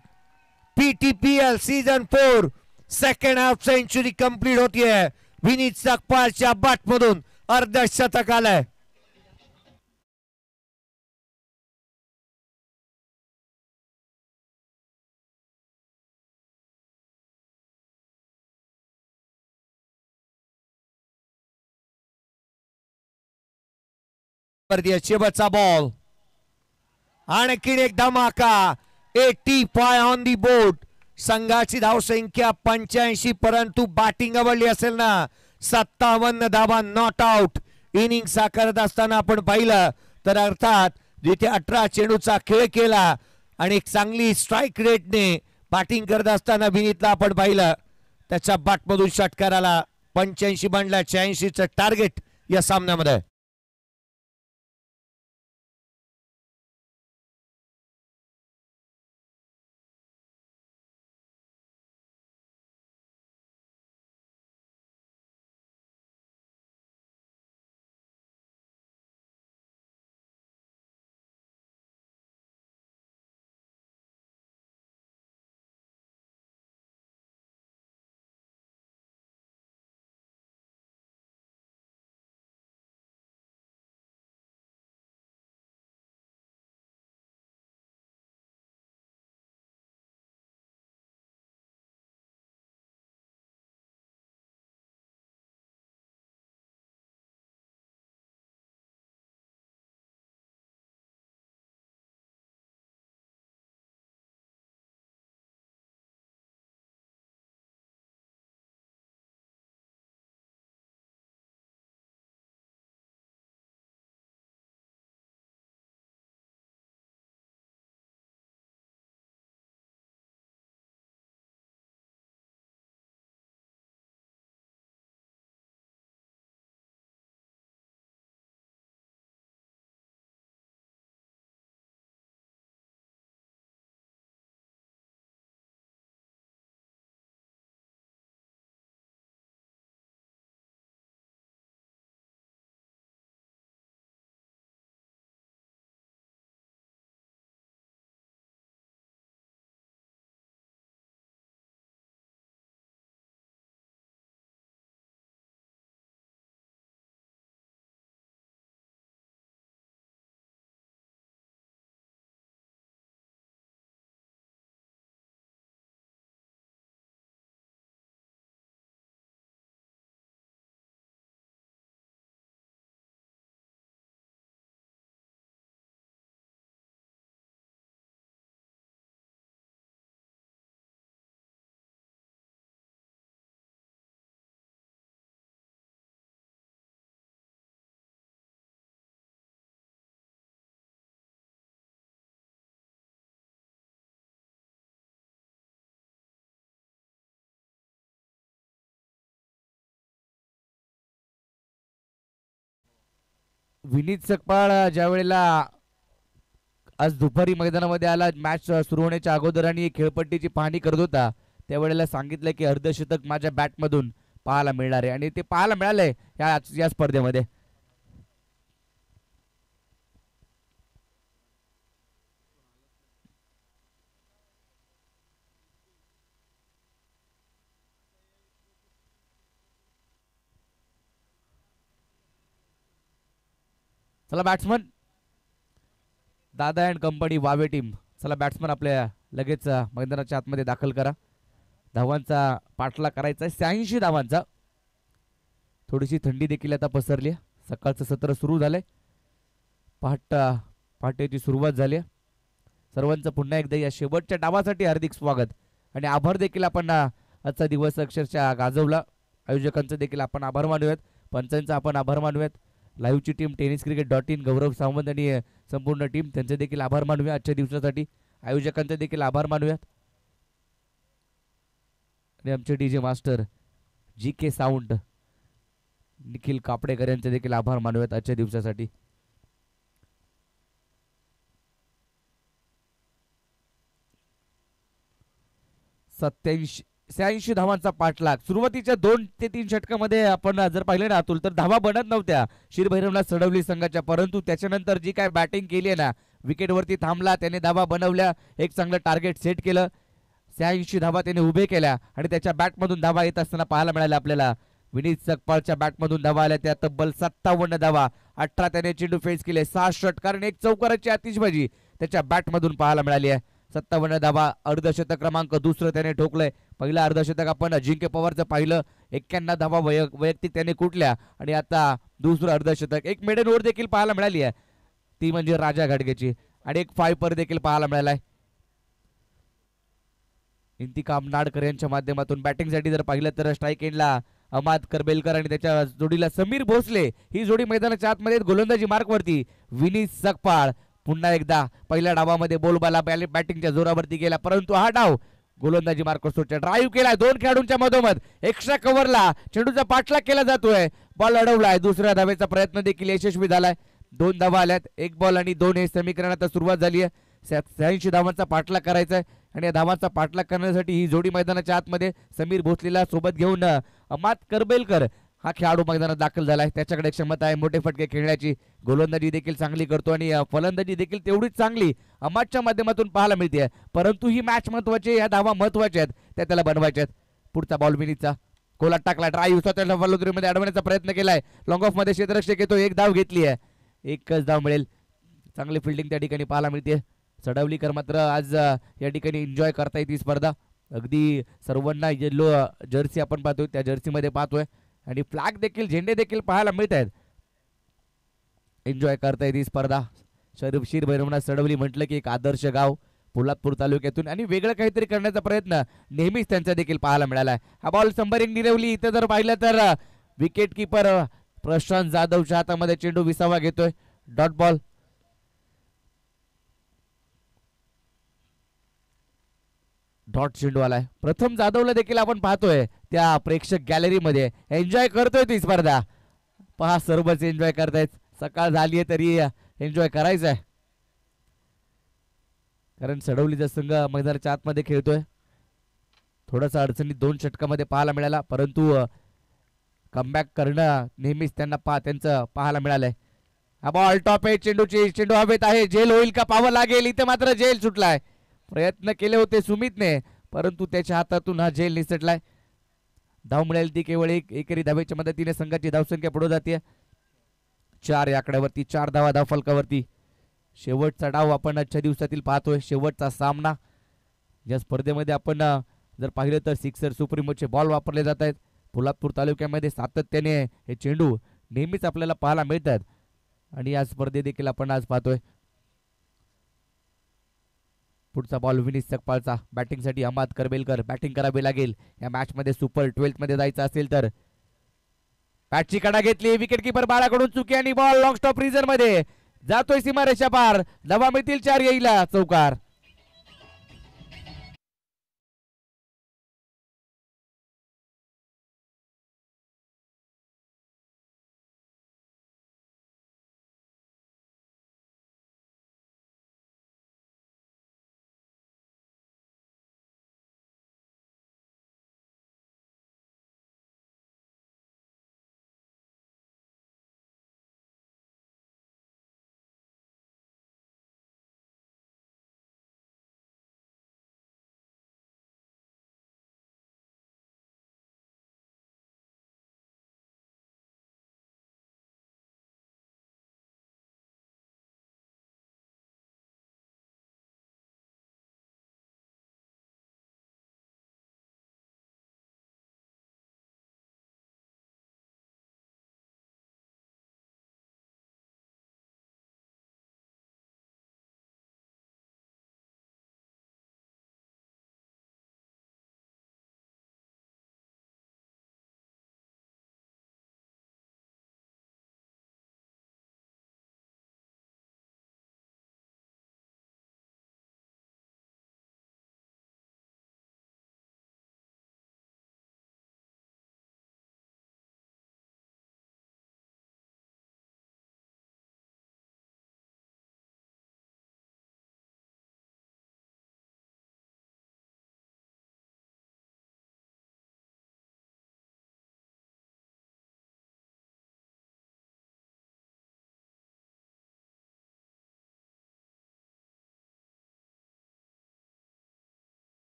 PTPL season 4 second half century complete होतीये. विनीत सकपाळच्या बॅटमधून अर्धशतक आलंय. शेवटचा बॉल. आणखीन एक धमाका. 85 ऑन दी बोर्ड. संघाची धावसंख्या 85, परंतु बॅटिंग आवडली असेल ना. 57 धावा नॉट आउट. इनिंग साकारत असताना आपण पाहिलं तर अर्थात जिथे 18 चेंडूचा खेळ केला आणि एक चांगली स्ट्राईक रेटने बॅटिंग करत असताना विनीतला आपण पाहिलं. त्याच्या बॅटमधून षटकाराला 85 बनला. 86 चं टार्गेट या सामन्यामध्ये. विनीत सकपाळ ज्या वेळेला आज दुपारी मैदानामध्ये आला मॅच सुरू होण्याच्या अगोदर आणि खेळपट्टीची पाहणी करत होता त्यावेळेला सांगितलं की अर्धशतक माझ्या बॅटमधून पाहायला मिळणार आहे आणि ते पाहायला मिळालंय या स्पर्धेमध्ये. चला बॅट्समन दादा अँड कंपनी वावे टीम, चला बॅट्समन आपल्या लगेच मैदानाच्या आतमध्ये दाखल करा. धावांचा पाठला करायचा आहे 86 धावांचा. थोडीशी थंडी देखील आता पसरली आहे. सकाळचं सत्र सुरू झालंय. पहाटेची सुरुवात झाली आहे. सर्वांचं पुन्हा एकदा या शेवटच्या डावासाठी हार्दिक स्वागत आणि आभार देखील आपण आजचा दिवस अक्षरशः गाजवला. आयोजकांचं देखील आपण आभार मानूयात, पंचांचा आपण आभार मानूयात, लाईव्हची टीम tenniscricket.in गौरव सावंत आणि संपूर्ण टीम त्यांचे देखील आभार मानूया. आजच्या दिवसासाठी आयोजकांचे देखील आभार मानूयात आणि आमचे DJ master GK sound Nikhil Kapadekar यांचे देखील आभार मानूयात आजच्या दिवसासाठी. सत्याऐंशी 86 धावांचा पाठलाग. सुरुवातीच्या 2 ते 3 षटकामध्ये आपण जर पाहिलं ना अतुल तर धावा बनत नव्हत्या शिरभैरवला सडवली संघाच्या, परंतु त्याच्यानंतर जी काय बॅटिंग केली आहे ना विकेटवरती थांबला, त्याने धावा बनवल्या, एक चांगलं टार्गेट सेट केलं, 86 धावा त्याने उभे केल्या आणि त्याच्या बॅटमधून धावा येत असताना पाहायला मिळाल्या आपल्याला. विनीत सकपाळच्या बॅटमधून धावा आल्या त्या तब्बल 57 धावा. 18 त्याने चेंडू फेस केले, 6 षटकार आणि 1 चौकाराची आतिषबाजी त्याच्या बॅटमधून पाहायला मिळाली आहे. 57 धावा. अर्धशतक क्रमांक दुसरं त्याने ठोकलंय. पहिलं अर्धशतक आपण अजिंक्य पवारचं पाहिलं, 91 धावा वैयक्तिक त्याने कुठल्या आणि आता दुसरं अर्धशतक. एक मेडन ओव्हर देखील पाहायला मिळाली आहे, ती म्हणजे राजा घाडगेची आणि एक 5 पर देखील पाहायला मिळालाय. इंतिकाम नाडकर यांच्या माध्यमातून बॅटिंगसाठी जर पाहिलं तर स्ट्राईक एंडला अमाद करबेलकर आणि त्याच्या जोडीला समीर भोसले ही जोडी मैदानाच्या आतमध्ये गोलंदाजी मार्कवरती. विनीत सकपाळ पुन्हा एकदा पहिल्या डावामध्ये बोलबाला बॅटिंगच्या जोरावरती गेला, परंतु हा डाव गोलंदाजी मार्क सोडच्या ड्राईव्ह केलाय 2 खेळाडूंच्या मधोमध. एक्स्ट्रा कव्हरला चेंडूचा पाठलाग केला जातोय, बॉल अडवलाय. दुसऱ्या धावेचा प्रयत्न देखील यशस्वी झालाय. 2 धावा आल्यात, 1 बॉल आणि 2 हे समीकरण आता सुरुवात झाली आहे. 86 धावांचा पाठलाग करायचा आहे आणि या धावांचा पाठलाग करण्यासाठी ही जोडी मैदानाच्या आतमध्ये समीर भोसलेला सोबत घेऊन अमाद करबेलकर हा खेळाडू मैदानात दाखल झालाय. त्याच्याकडे क्षमता आहे मोठे फटके खेळण्याची, गोलंदाजी देखील चांगली करतो आणि फलंदाजी देखील तेवढीच चांगली अमादच्या माध्यमातून पाहायला मिळते. परंतु ही मॅच महत्वाची, या धावा महत्वाच्या आहेत, त्या त्याला बनवायच्या आहेत. पुढचा बॉल विनीतचा कोलात टाकला, ड्राईव्ह स्वतःच्या फलंदाजीमध्ये अडवण्याचा प्रयत्न केलाय. लॉंग ऑफ मध्ये क्षेत्ररक्षक येतो, 1 धाव घेतली आहे, 1च धाव मिळेल. चांगली फिल्डिंग त्या ठिकाणी पाहायला मिळते. सडवलीकर मात्र आज या ठिकाणी एन्जॉय करता येते स्पर्धा. अगदी सर्वांना येलो जर्सी आपण पाहतोय त्या जर्सीमध्ये पाहतोय आणि फ्लॅग देखील, झेंडे देखील पाहायला मिळत आहेत. एन्जॉय करता येते स्पर्धा. शिरभैरवनाथ सडवली म्हटलं की एक आदर्श गाव पोलादपूर तालुक्यातून आणि वेगळं काहीतरी करण्याचा प्रयत्न नेहमीच त्यांचा देखील पाहायला मिळाला. हा बॉल संबरिंग निरवली. इथं जर पाहिलं तर विकेट किपर प्रशांत जाधवच्या हातामध्ये चेंडू विसावा घेतोय. Dot ball. डॉट चेंडू आलाय. प्रथम जाधवला देखील आपण पाहतोय त्या प्रेक्षक गॅलरीमध्ये, एन्जॉय करतोय ती स्पर्धा. पहा सर्वच एन्जॉय करतायत. सकाळ झालीये तरी एन्जॉय करायचं आहे, कारण सडवलीचा संघ मैदानाच्या आतमध्ये खेळतोय. थोडासा अडचणीत 2 षटकामध्ये पाहायला मिळाला, परंतु कमबॅक करणं नेहमीच त्यांचं पाहायला मिळालंय. हा बॉल टॉप आहे, चेंडू हवेत आहे, झेल होईल का, पाहावं लागेल. इथे मात्र झेल सुटलाय. प्रयत्न केले होते सुमितने, परंतु त्याच्या हातातून हा झेल निसटलाय. धाव मिळेल ती केवळ एकेरी धावेच्या मदतीने संघाची धावसंख्या पुढे जाते 4 या आकड्यावरती. 4 धावा धाव फलकावरती. शेवटचा डाव आपण आजच्या दिवसातील पाहतोय, शेवटचा सामना. या स्पर्धेमध्ये आपण जर पाहिलं तर सिक्सर सुप्रीमोचे बॉल वापरले जात आहेत. पोलादपूर तालुक्यामध्ये सातत्याने हे चेंडू नेहमीच आपल्याला पाहायला मिळतात आणि या स्पर्धे देखील आपण आज पाहतोय. पुढचा बॉल विनीत सकपाळचा. बॅटिंगसाठी अमाद करबेलकर. बॅटिंग करावी लागेल या मॅच मध्ये. सुपर 12 मध्ये जायचं असेल तर. बॅटची कडा घेतली, विकेट किपर बाळाकडून चुकी आणि बॉल लॉंग स्टॉप रिझन मध्ये जातोय सीमारेषा पार. धावा मिळतील 4 येईल चौकार.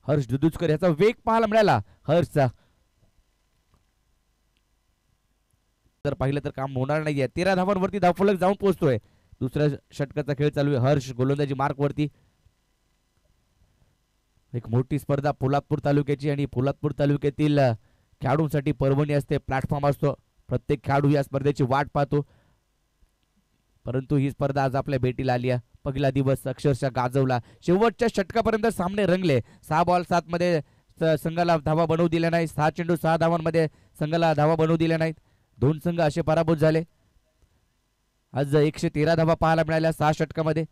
हर्ष दुदुचकर याचा वेग पाहायला मिळाला हर्षचा. तर पाहिलं तर काम होणार नाहीये. 13 धावांवरती धावफलक जाऊन पोहोचतोय. दुसऱ्या षटकाचा खेळ चालू आहे. हर्ष गोलंदाजी मार्क वरती. एक मोठी स्पर्धा पोलादपूर तालुक्याची आणि पोलादपूर तालुक्यातील खेळाडूंसाठी पर्वणी असते, प्लॅटफॉर्म असतो. प्रत्येक खेळाडू या स्पर्धेची वाट पाहतो. परंतु ही स्पर्धा आज आपल्या भेटीला आली आहे. पहिला दिवस अक्षरशः गाजवला. शेवटच्या षटकापर्यंत सामने रंगले. 6 बॉल 7 मध्ये संघाला धावा बनवू दिल्या नाही. 6 चेंडू 6 धावांमध्ये संघाला धावा बनवू दिल्या नाहीत. 2 संघ असे पराभूत झाले. आज 113 धावा पाहायला मिळाल्या 6 षटकामध्ये.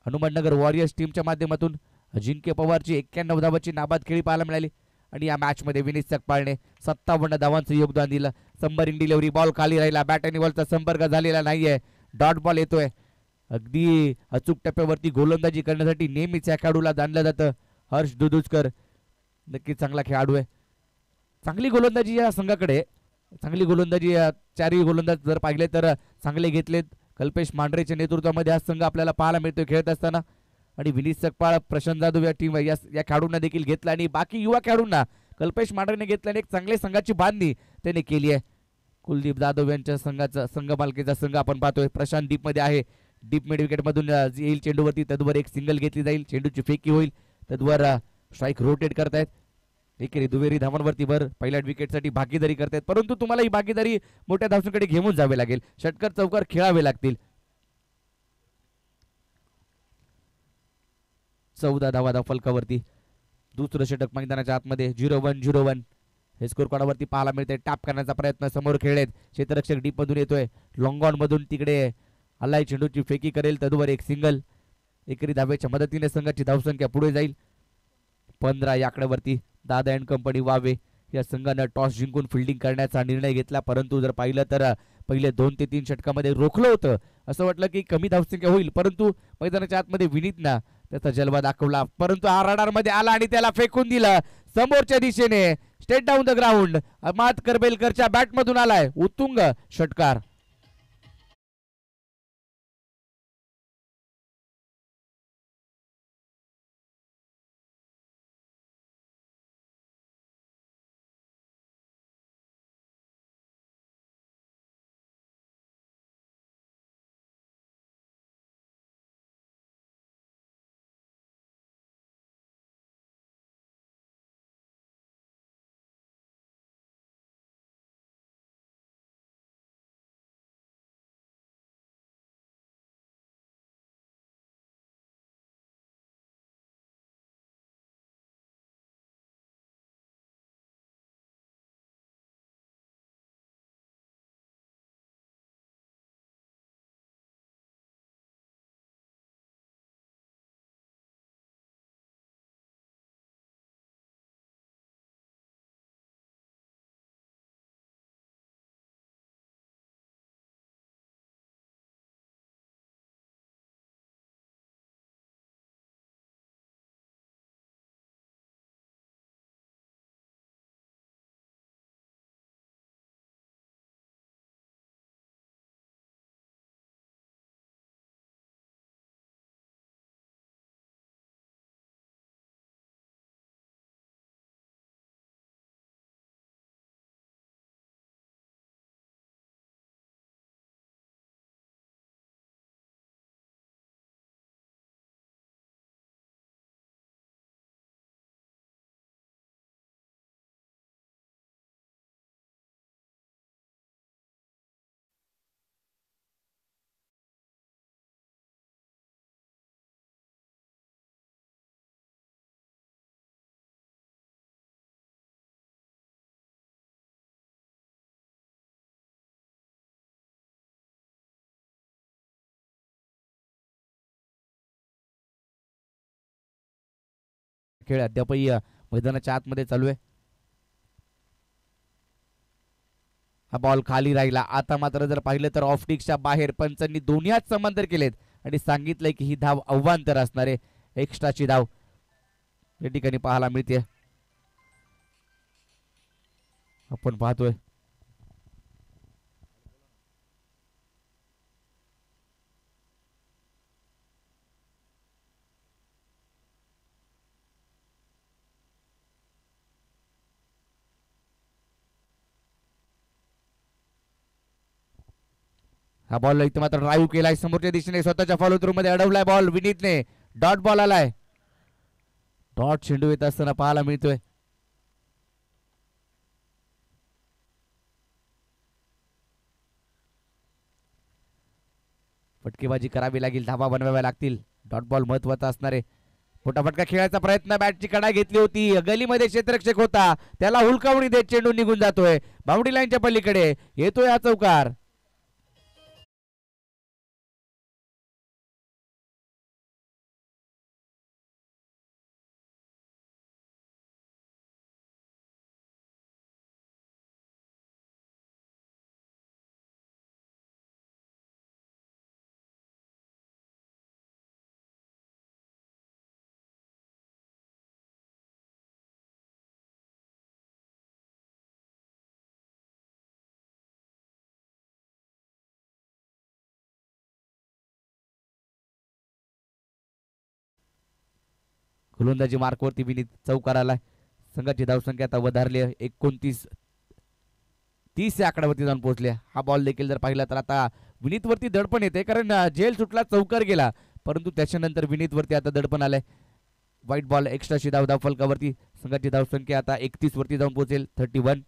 हनुमाननगर वॉरियर्स टीमच्या माध्यमातून अजिंक्य पवारची 91 धावाची नाबाद खेळी पाहायला मिळाली. आणि या मॅच मध्ये विनीत सकपाळने 57 धावांचं योगदान दिलं. संबरिंग डिलिव्हरी, बॉल खाली राहिला, बॅट आणि बॉलचा संपर्क झालेला नाहीये. डॉट बॉल येतोय. अगदी अचूक टप्प्यावरती गोलंदाजी करण्यासाठी नेहमीच या खेळाडूला जाणलं जातं. हर्ष दुदुचकर नक्की चांगला खेळाडू आहे. चांगली गोलंदाजी या संघाकडे. चांगली गोलंदाजी चारही गोलंदाज जर पाहिले तर चांगले घेतलेत. कल्पेश मांढरेच्या नेतृत्वामध्ये हा संघ आपल्याला पाहायला मिळतोय खेळत असताना. आणि विनीत सकपाळ, प्रशांत जाधव या टीम या खेळाडूंना देखील घेतला आणि बाकी युवा खेळाडूंना कल्पेश मांढरेने घेतल्याने एक चांगल्या संघाची बांधणी त्याने केली आहे. कुलदीप जाधव यांच्या संघाचा संघ मालकीचा संघ आपण पाहतोय. प्रशांत डीप मध्ये आहे. डीप मिड विकेट मधून येईल चेंडूवरती, तद्वर एक सिंगल घेतली जाईल. चेंडूची फेकी होईल, तद्वर स्ट्राईक रोटेट करतायत. एकेरी दुहेरी धावांवरती भर पहिल्या विकेटसाठी भागीदारी करतायत. परंतु तुम्हाला ही भागीदारी मोठ्या धावसंख्येकडे घेऊन जावे लागेल. षटकार चौकार खेळावे लागतील. 14 धावा धाव फलकावरती. दुसरं षटक मैदानाच्या आतमध्ये. 0-1 हे स्कोर कोणावरती पाहायला मिळते. टॅप करण्याचा प्रयत्न समोर खेळलेत. क्षेत्ररक्षक डीप मधून येतोय. लॉंग ऑन मधून तिकडे आलाय, चेंडूची फेकी करेल, तदवर एक सिंगल. एकेरी धावेच्या मदतीने संघाची धावसंख्या पुढे जाईल. 15 या आकड्यावरती. दादा अँड कंपनी वावे या संघानं टॉस जिंकून फिल्डिंग करण्याचा निर्णय घेतला. परंतु जर पाहिलं तर पहिले 2 ते 3 षटकामध्ये रोखलं होतं. असं वाटलं की कमी धावसंख्या होईल, परंतु मैदानाच्या आतमध्ये विनीतना त्याचा जलवा दाखवला. परंतु हा रडार मध्ये आला आणि त्याला फेकून दिलं समोरच्या दिशेने. Straight down the ground. Amad करबेलकरच्या बॅट मधून आलाय उत्तुंग षटकार. खेळ अद्यापही मैदानाच्या आतमध्ये चालू आहे. हा बॉल खाली राहिला. आता मात्र जर पाहिलं तर ऑफटिक्सच्या बाहेर पंचांनी दोन्ही हात समांतर केलेत आणि सांगितलंय की ही धाव अव्वांतर असणार आहे. एक्स्ट्राची धाव या ठिकाणी पाहायला मिळते. आपण पाहतोय हा बॉल इथे मात्र ड्राईव्ह केलाय समोरच्या दिशेने स्वतःच्या फॉलो थ्रू मध्ये अडवलाय बॉल विनीतने. डॉट बॉल आलाय. डॉट चेंडू येत असताना पाहायला मिळतोय. फटकेबाजी करावी लागेल, धावा बनवाव्या लागतील. डॉट बॉल महत्वाचा असणार आहे. मोठा फटका खेळायचा प्रयत्न, बॅटची कडा घेतली होती, गलीमध्ये क्षेत्ररक्षक होता, त्याला हुलकावणी देत चेंडू निघून जातोय बाउंड्री लाईनच्या पलीकडे. येतोय हा चौकार. गोलंदाजी मार्कवरती विनीत चौकार आलाय. संघाची धावसंख्या आता वधारली आहे 29. 30 या आकड्यावरती जाऊन पोहोचले. हा बॉल देखील जर पाहिला तर आता विनीतवरती दडपण येते, कारण जेल सुटला, चौकार गेला, परंतु त्याच्यानंतर विनीतवरती आता दडपण आलंय. व्हाईट बॉल एक्स्ट्राची धाव फलकावरती. संघाची धावसंख्या आता 31 वरती जाऊन पोहोचेल. 31.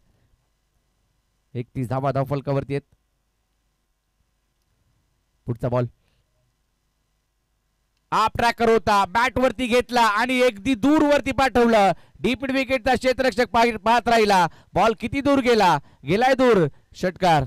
31 धावा धाव फलकावरती आहेत. पुढचा बॉल आप ट्रॅकर होता, बॅट वरती घेतला आणि अगदी दूर वरती पाठवलं. डीप विकेटचा क्षेत्ररक्षक पाहत राहिला. बॉल किती दूर गेला, गेलाय दूर. षटकार.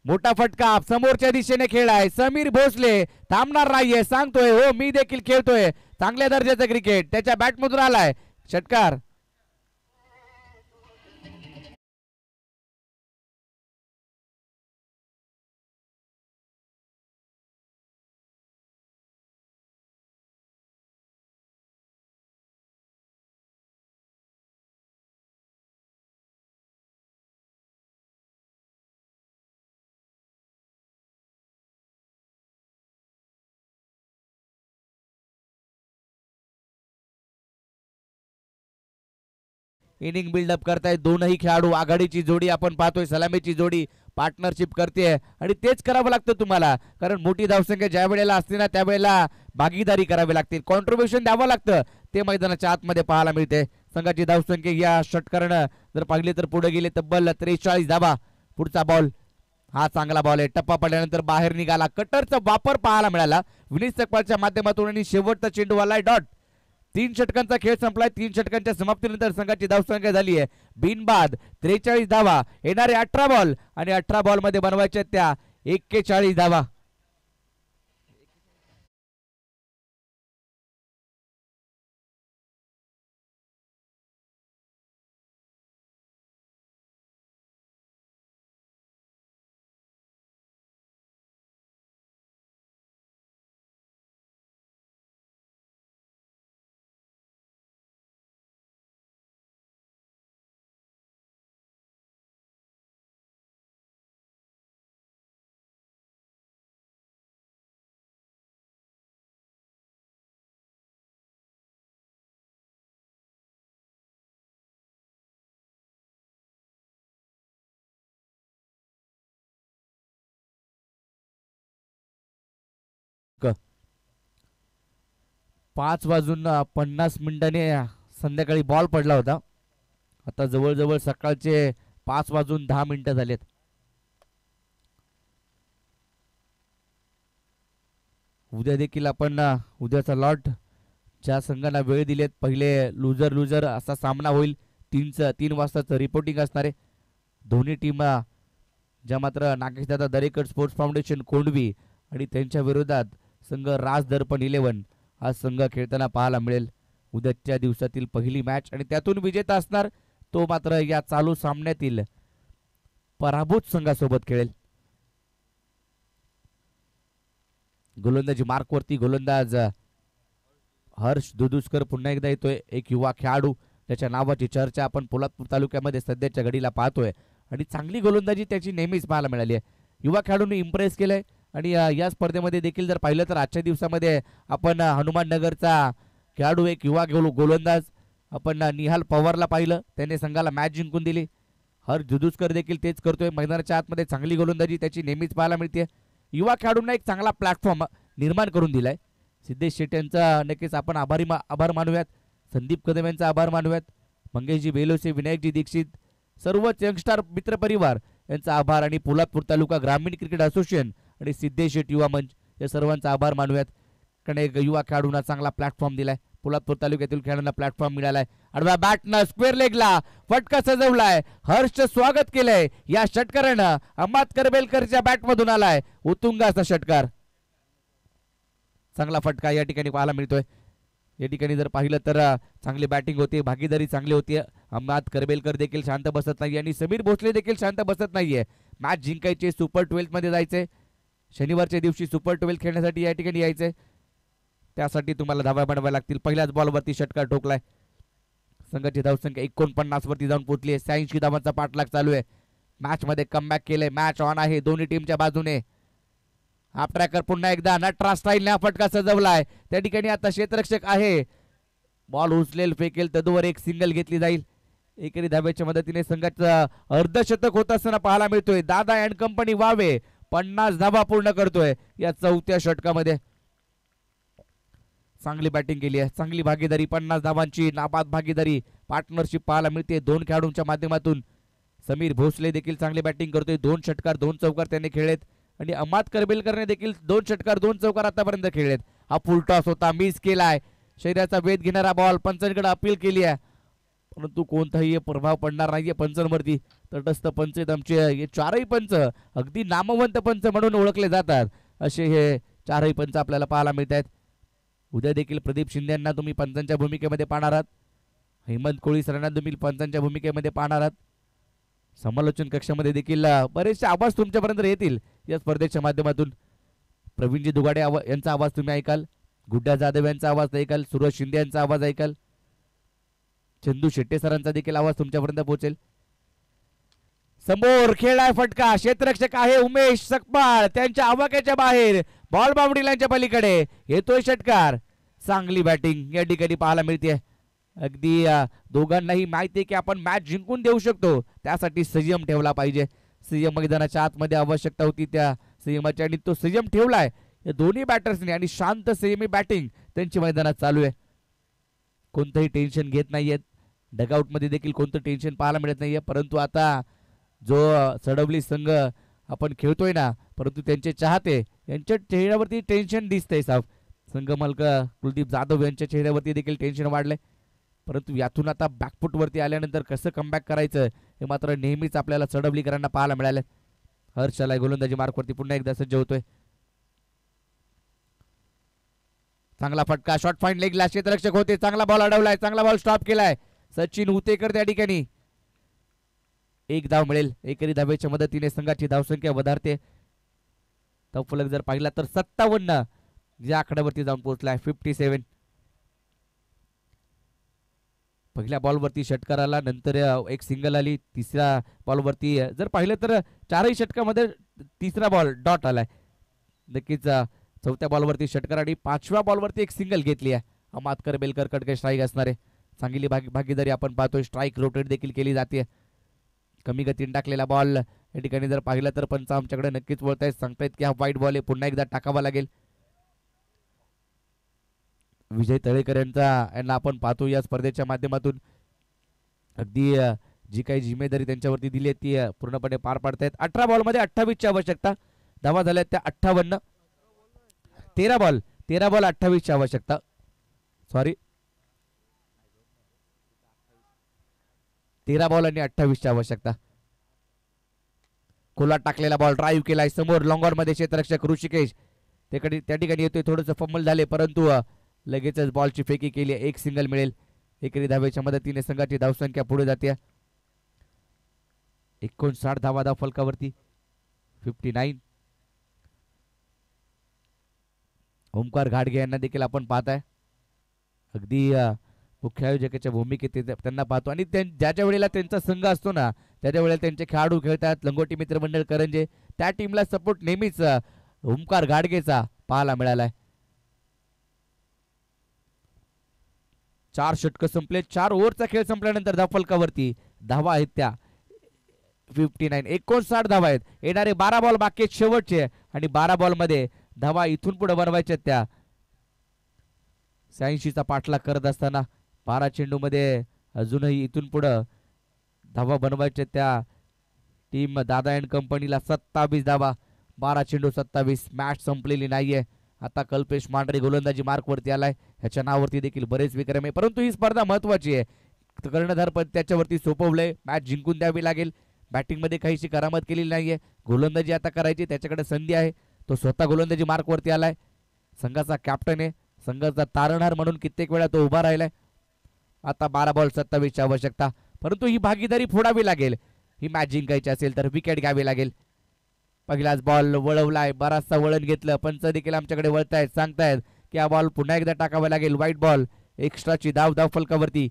मोठा फटका समोरच्या दिशेने खेळाय. समीर भोसले थांबणार नाहीये, सांगतोय हो मी देखील खेळतोय चांगल्या दर्जाचं क्रिकेट. त्याच्या बॅटमधून आलाय. षटकार. इनिंग बिल्डअप करताय दोनही खेळाडू. आघाडीची जोडी आपण पाहतोय, सलामीची जोडी पार्टनरशिप करते आणि तेच करावं लागतं तुम्हाला, कारण मोठी धावसंख्या ज्या वेळेला असते ना त्यावेळेला भागीदारी करावी लागते, कॉन्ट्रीब्युशन द्यावं लागतं. ते मैदानाच्या आतमध्ये पाहायला मिळते. संघाची धावसंख्या या षटकारानं जर पाहिली तर पुढे गेले तब्बल 43 धावा. पुढचा बॉल हा चांगला बॉल आहे, टप्पा पडल्यानंतर बाहेर निघाला. कटरचा वापर पाहायला मिळाला विनीत सकपाळच्या माध्यमातून आणि शेवटचा चेंडू आलाय डॉट. 3 षटकांचा खेळ संपलाय. 3 षटकांच्या समाप्तीनंतर संघाची धावसंख्या झाली आहे बिनबाद 43 धावा. येणारे 18 बॉल आणि 18 बॉल मध्ये बनवायच्या त्या 41 धावा. क 5:50 संध्याकाळी बॉल पडला होता. आता जवळजवळ सकाळचे 5:10 झालेत. उद्या देखील आपण उद्याचा लॉट ज्या संघांना वेळ दिलेत, पहिले लुजर लुजर असा सामना होईल. 3 वाजताचं रिपोर्टिंग असणार आहे. दोन्ही टीम ज्या मात्र नागेशदादा दरेकर स्पोर्ट्स फाउंडेशन कोंडवी आणि त्यांच्या विरोधात संघ राज दर्पण 11 हा संघ खेळताना पाहायला मिळेल. उद्याच्या दिवसातील पहिली मॅच आणि त्यातून विजेता असणार तो मात्र या चालू सामन्यातील पराभूत संघासोबत खेळेल. गोलंदाजी मार्कवरती गोलंदाज हर्ष दुदुस्कर पुन्हा एकदा येतोय. एक युवा खेळाडू त्याच्या नावाची चर्चा आपण पोलादपूर तालुक्यामध्ये सध्याच्या घडीला पाहतोय आणि चांगली गोलंदाजी त्याची नेहमीच पाहायला मिळाली आहे. युवा खेळाडूंनी इम्प्रेस केलंय आणि या स्पर्धेमध्ये देखील जर पाहिलं तर आजच्या दिवसामध्ये आपण हनुमाननगरचा खेळाडू एक युवा गोलंदाज आपण निहाल पवारला पाहिलं. त्याने संघाला मॅच जिंकून दिली. हर्ष दुदुस्कर देखील तेच करतोय. मैदानाच्या आतमध्ये चांगली गोलंदाजी त्याची नेहमीच पाहायला मिळते. युवा खेळाडूंना एक चांगला प्लॅटफॉर्म निर्माण करून दिलाय. सिद्धेश शेट्टी यांचा नक्कीच आपण आभार मानूयात. संदीप कदम यांचा आभार मानूयात. मंगेशजी बेलोसे, विनायकजी दीक्षित, सर्व यंगस्टार मित्रपरिवार यांचा आभार आणि पोलादपूर तालुका ग्रामीण क्रिकेट असोसिएशन आणि सिद्धेश शेट्टी युवा मंच या सर्वांचा आभार मानूयात. कारण एक युवा खेळाडूंना चांगला प्लॅटफॉर्म दिलाय. पोलादपूर तालुक्यातील खेळाडूंना प्लॅटफॉर्म मिळालाय. आडव्या बॅटनं स्क्वेअर लेगला फटका सजवलाय. हर्षचं स्वागत केलंय. या षटकारानं अहमद करबेलकरच्या बॅटमधून आलाय उत्तुंगाचा षटकार. चांगला फटका या ठिकाणी पाहायला मिळतोय. या ठिकाणी जर पाहिलं तर चांगली बॅटिंग होती, भागीदारी चांगली होती. अहमद करबेलकर देखील शांत बसत नाही आणि समीर भोसले देखील शांत बसत नाहीये. मॅच जिंकायचे, सुपर 12 मध्ये जायचे. शनिवारच्या दिवशी सुपर 12 खेळण्यासाठी या ठिकाणी यायचे. त्यासाठी तुम्हाला धावा बनवाव्या लागतील. पहिल्याच बॉलवरती षटकार ठोकलाय. संघाची धावसंख्या 49 वरती जाऊन पोहोचली आहे. 86 धावांचा पाठलाग चालू आहे. मॅच मध्ये कमबॅक केलंय. मॅच ऑन आहे दोन्ही टीमच्या बाजूने. हाफ ट्रॅकर पुन्हा एकदा नटरा स्टाईलने फटका सजवलाय. त्या ठिकाणी आता क्षेत्ररक्षक आहे. बॉल उचलेल, फेकेल, तदवर एक सिंगल घेतली जाईल. एकेरी धाब्याच्या मदतीने संघाचं अर्धशतक होत असताना पाहायला मिळतोय. दादा अँड कंपनी वावे 50 धावा पूर्ण करतोय या चौथ्या षटकामध्ये. चांगली बॅटिंग केली आहे, चांगली भागीदारी, 50 धावांची नाबाद भागीदारी, पार्टनरशिप पाहायला मिळते दोन खेळाडूंच्या माध्यमातून. समीर भोसले देखील चांगली बॅटिंग करतोय. 2 षटकार 2 चौकार त्याने खेळलेत आणि अहमद करबेलकरने देखील 2 षटकार 2 चौकार आतापर्यंत खेळलेत. हा फुल टॉस होता, मिस केलाय. शरीराचा वेध घेणारा बॉल पंचांकडे अपील केली आहे, परंतु कोणताही प्रभाव पडणार नाहीये पंचांवरती. तटस्थ पंच आमचे हे चारही पंच अगदी नामवंत पंच म्हणून ओळखले जातात. असे हे चारही पंच आपल्याला पाहायला मिळत आहेत. उद्या देखील प्रदीप शिंदे यांना तुम्ही पंचांच्या भूमिकेमध्ये पाहणार आहात. हेमंत कोळी सरांना तुम्ही पंचांच्या भूमिकेमध्ये पाहणार आहात. समालोचन कक्षामध्ये देखील बरेचसे आवाज तुमच्यापर्यंत येतील या स्पर्धेच्या माध्यमातून. प्रवीणजी दुगाडे यांचा आवाज तुम्ही ऐकाल. गुड्डा जाधव यांचा आवाज ऐकाल. सूरज शिंदे यांचा आवाज ऐकाल. चंदू शेट्टे सरांचा देखील आवाज तुमच्यापर्यंत पोहोचेल. समोर खेळाय फटका. क्षेत्ररक्षक आहे उमेश सकपाळ. त्यांच्या आवाक्याच्या बाहेर बॉल बाउंड्री लाईनच्या पलीकडे येतोय षटकार. चांगली बॅटिंग या ठिकाणी पाहायला मिळते. अगदी दोघांनाही माहिती आहे की आपण मॅच जिंकून देऊ शकतो. त्यासाठी संयम ठेवला पाहिजे. संयम मैदानाच्या आतमध्ये आवश्यकता होती त्या संयमाची आणि तो संयम ठेवलाय या दोन्ही बॅटर्सने आणि शांत संयमी बॅटिंग त्यांची मैदानात चालू आहे. कोणतंही टेन्शन घेत नाहीयेत. डगआउट मध्ये देखील कोणतं टेन्शन पाहायला मिळत नाहीये. परंतु आता जो सडवली संघ आपण खेळतोय ना, परंतु त्यांचे चाहते यांच्या चेहऱ्यावरती टेन्शन दिसतंय साफ. संघ मालक कुलदीप जाधव यांच्या चेहऱ्यावरती देखील टेन्शन वाढलंय. परंतु यातून आता बॅकफुट वरती आल्यानंतर कसं कमबॅक करायचं हे मात्र नेहमीच आपल्याला सडवलीकरांना पाहायला मिळालं. हर्षला गोलंदाजी मार्कवरती पुन्हा एकदा सज्ज होतोय. चांगला फटका, शॉर्ट फाईन लेगला क्षेत्ररक्षक होते. चांगला बॉल अडवलाय, चांगला बॉल स्टॉप केलाय. सचिन हुतेकर त्या ठिकाणी. एक धाव मिळेल. एकेरी धावेच्या मदतीने संघाची धावसंख्या वधारते. फलक जर पाहिला तर 57 या आकड्यावरती जाऊन पोहोचलाय. 57. पहिल्या बॉलवरती षटकार आला, नंतर एक सिंगल आली. तिसऱ्या बॉलवरती जर पाहिलं तर चारही षटकामध्ये तिसरा बॉल डॉट आलाय. नक्कीच चौथ्या बॉलवरती षटकार आणि 5व्या बॉलवरती एक सिंगल घेतली आहे. अहमद करबेलकर कडके स्ट्राईक असणारे. चांगली भागीदारी आपण पाहतोय. स्ट्राईक रोटेट देखील केली जाते. कमी गतीने टाकलेला बॉल या ठिकाणी जर पाहिलं तर पंच आमच्याकडे नक्कीच बोलतायत, सांगतायत की हा वाईट बॉल आहे, पुन्हा एकदा टाकावा लागेल. विजय तळेकर यांना आपण पाहतो या स्पर्धेच्या माध्यमातून. अगदी जी काही जिम्मेदारी त्यांच्यावरती दिली आहे ती पूर्णपणे पार पाडतायत. 18 बॉलमध्ये 28 ची आवश्यकता. धावा झाल्या त्या 58. 13 बॉल 28 ची आवश्यकता. सॉरी, 13 बॉल आणि 28 ची आवश्यकता. खोलात टाकलेला बॉल ड्राईव्ह केलाय समोर लॉंगॉन मध्ये क्षेत्ररक्षक ऋषिकेश त्या ठिकाणी येतोय. थोडंसं फंबल झाले परंतु लगेचच बॉलची फेकी केली. एक सिंगल मिळेल. एकरी धावेच्या मदतीने संघाची धावसंख्या पुढे जाते. 59 धावा धाव फलकावरती. 59. ओमकार घाडगे यांना देखील आपण पाहताय. अगदी मुख्य आयोजकाच्या भूमिकेत त्यांना पाहतो आणि ज्याच्या वेळेला त्यांचा संघ असतो ना त्याच्या वेळेला त्यांचे खेळाडू खेळतात. लंगोटी मित्रमंडळ करंजे त्या टीमला सपोर्ट नेहमीच ओमकार घाडगेचा पाहायला मिळालाय. 4 षटक संपले. 4 ओव्हरचा खेळ संपल्यानंतर धावफलकावरती धावा आहेत त्या 59. 59 धावा आहेत. येणारे 12 बॉल बाकी आहेत शेवटचे आणि 12 बॉल मध्ये धावा इथून पुढे बनवायच्या त्या 86चा पाठलाग करत असताना 12 चेंडू मध्ये अजूनही इथून पुढे धावा बनवायच्या त्या टीम दादा अँड कंपनीला. 27 धावा. 12 चेंडू 27. मॅच संपलेली नाहीये. आता कल्पेश मांढरे गोलंदाजी मार्क वरती आलाय. ह्याच्या नावावरती देखील बरेच विक्रम आहे परंतु ही स्पर्धा महत्वाची आहे. कर्णधार पद त्याच्यावरती सोपवलंय. मॅच जिंकून द्यावी लागेल. बॅटिंग मध्ये काहीशी करामत केलेली नाहीये. गोलंदाजी आता करायची. त्याच्याकडे संधी आहे. तो स्वतः गोलंदाजी मार्क वरती आलाय. संघाचा कॅप्टन आहे. संघाचा तारणहार म्हणून कित्येक वेळा तो उभा राहिलाय. आता 12 बॉल 27 ची आवश्यकता परंतु ही भागीदारी फोडावी लागेल. ही मॅच जिंकायची असेल तर विकेट घ्यावी लागेल. पहिलाच बॉल वळवलाय. बराचसा वळण घेतलं. पंच देखील आमच्याकडे वळतायत सांगतायत की हा बॉल पुन्हा एकदा टाकावा लागेल. White ball. एक्स्ट्राची धाव फलकावरती.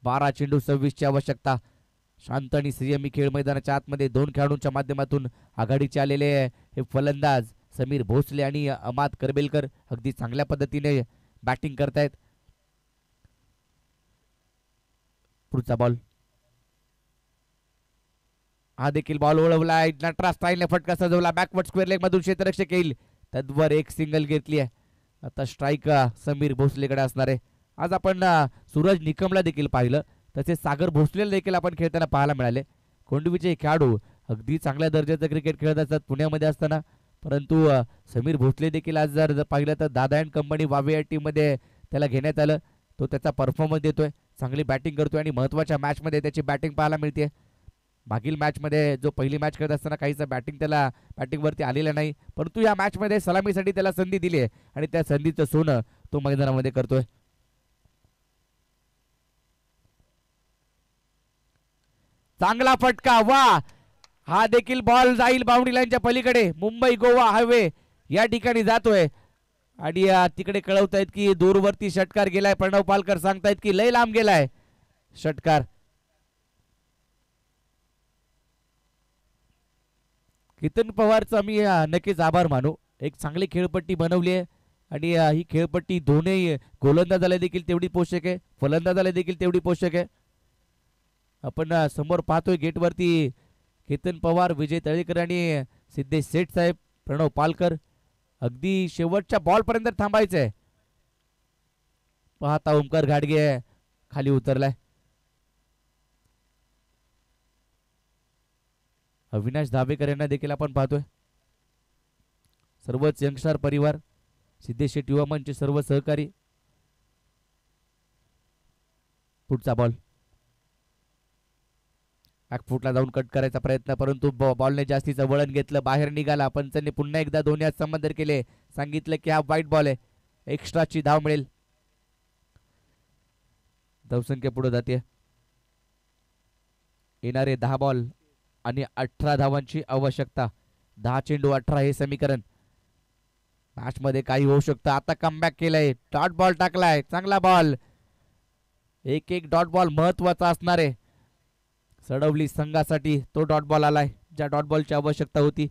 12 चेंडू 26 ची आवश्यकता. शांत आणि संयमी खेळ मैदानाच्या आतमध्ये 2 खेळाडूंच्या माध्यमातून आघाडीचे आलेले हे फलंदाज समीर भोसले आणि अमाद करबेलकर अगदी चांगल्या पद्धतीने बॅटिंग करतायत. पुढचा बॉल. हा देखील बॉल वळवलाय. नटराज स्टाईलने फटका सजवला. बॅकवर्ड स्क्वेअर लेग मधून क्षेत्ररक्षक येईल. तद्वर एक सिंगल घेतली आहे. आता स्ट्राईक समीर भोसलेकडे असणार आहे. आज आपण सूरज निकमला देखील पाहिलं तसेच सागर भोसलेला देखील आपण खेळताना पाहायला मिळाले. कोंडवीचे खेळाडू अगदी चांगल्या दर्जाचं क्रिकेट खेळत असतात पुण्यामध्ये असताना परंतु समीर भोसले देखील आज जर पाहिलं तर दादा अँड कंपनी वावे या टीम मध्ये त्याला घेण्यात आलं. तो त्याचा परफॉर्मन्स देतोय. चांगली बॅटिंग करतोय आणि महत्वाच्या मॅच मध्ये त्याची बॅटिंग पाहायला मिळते. मागील मॅच मध्ये जो पहिली मॅच खेळत असताना काहीच बॅटिंग वरती आलेला नाही परंतु या मॅच मध्ये सलामीसाठी त्याला संधी दिली आहे आणि त्या संधीचं सोनं तो मैदानामध्ये करतोय. चांगला फटका. वा. हा देखील बॉल जाईल बाउंड्री लाईनच्या पलीकडे. मुंबई गोवा हायवे या ठिकाणी जातोय आणि तिकडे कळवतायत की दूरवरती षटकार गेलाय. प्रणव पालकर सांगतायत की लय लांब गेलाय षटकार. केतन पवारचा आम्ही नक्कीच आभार मानू. एक चांगली खेळपट्टी बनवली आहे आणि ही खेळपट्टी दोन्ही गोलंदाजाला देखील तेवढी पोषक आहे फलंदाजाला देखील तेवढी पोषक आहे. आपण समोर पाहतोय गेटवरती केतन पवार, विजय तळेकर आणि सिद्धेश सेठ साहेब, प्रणव पालकर. अगदी शेवटच्या बॉल पर्यंत थांबायचंय. पाहता ओमकार घाडगे खाली उतरलाय. अविनाश धाबेकर यांना देखील आपण पाहतोय. सर्वच यंगस्टार परिवार, सिद्धेश शेट्टी युवा मंच सर्व सहकारी. पुढचा बॉल बॅकफुटला जाऊन कट करायचा प्रयत्न परंतु बॉलने जास्तीचं वळण घेतलं. बाहेर निघाला. पंचांनी पुन्हा एकदा दोन्ही हात समांतर केले. सांगितलं की हा व्हाईट बॉल आहे. एक्स्ट्राची धाव मिळेल. धावसंख्या पुढे जाते. येणारे 10 बॉल आणि 18 धावांची आवश्यकता. 10 चेंडू 18 हे समीकरण. मॅच मध्ये काही होऊ शकतं. आता कमबॅक केलंय. डॉट बॉल टाकलाय. चांगला बॉल. एक डॉट बॉल महत्वाचा असणार आहे. सडवली संघासाठी तो डॉट बॉल आलाय ज्या डॉट बॉलची आवश्यकता होती.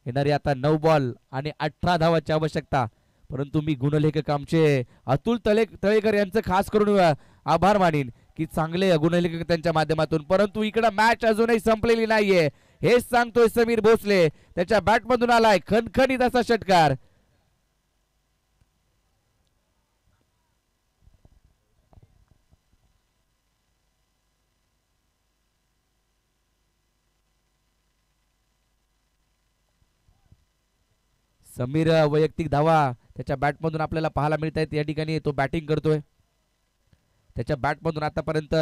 येणारी आता 9 बॉल आणि 18 धावांची आवश्यकता. परंतु मी गुणलेखक आमचे अतुल तळेकर यांचं खास करून आभार मानेन की चांगले गुणलेखक त्यांच्या माध्यमातून. परंतु इकडे मॅच अजूनही संपलेली नाहीये हेच सांगतोय समीर भोसले. त्याच्या बॅट मधून आलाय खणखणीत असा षटकार. समीर वैयक्तिक धावा त्याच्या बॅटमधून आपल्याला पाहायला मिळत आहेत. या ठिकाणी तो बॅटिंग करतोय. त्याच्या बॅटमधून आतापर्यंत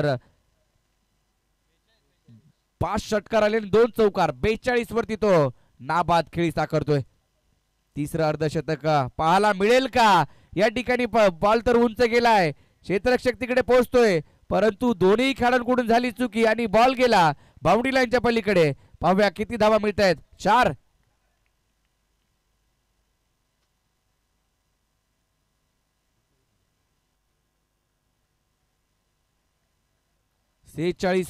5 षटकार आले आणि 2 चौकार. 42 वरती तो नाबाद खेळी साकारतोय. तिसरं अर्धशतक पाहायला मिळेल का? या ठिकाणी बॉल तर उंच गेलाय, क्षेत्ररक्षक तिकडे पोहोचतोय, परंतु दोन्ही खेळाडूंकडून झाली चुकी आणि बॉल गेला बाउंड्री लाईनच्या पलीकडे. पाहूया किती धावा मिळत आहेत. 4.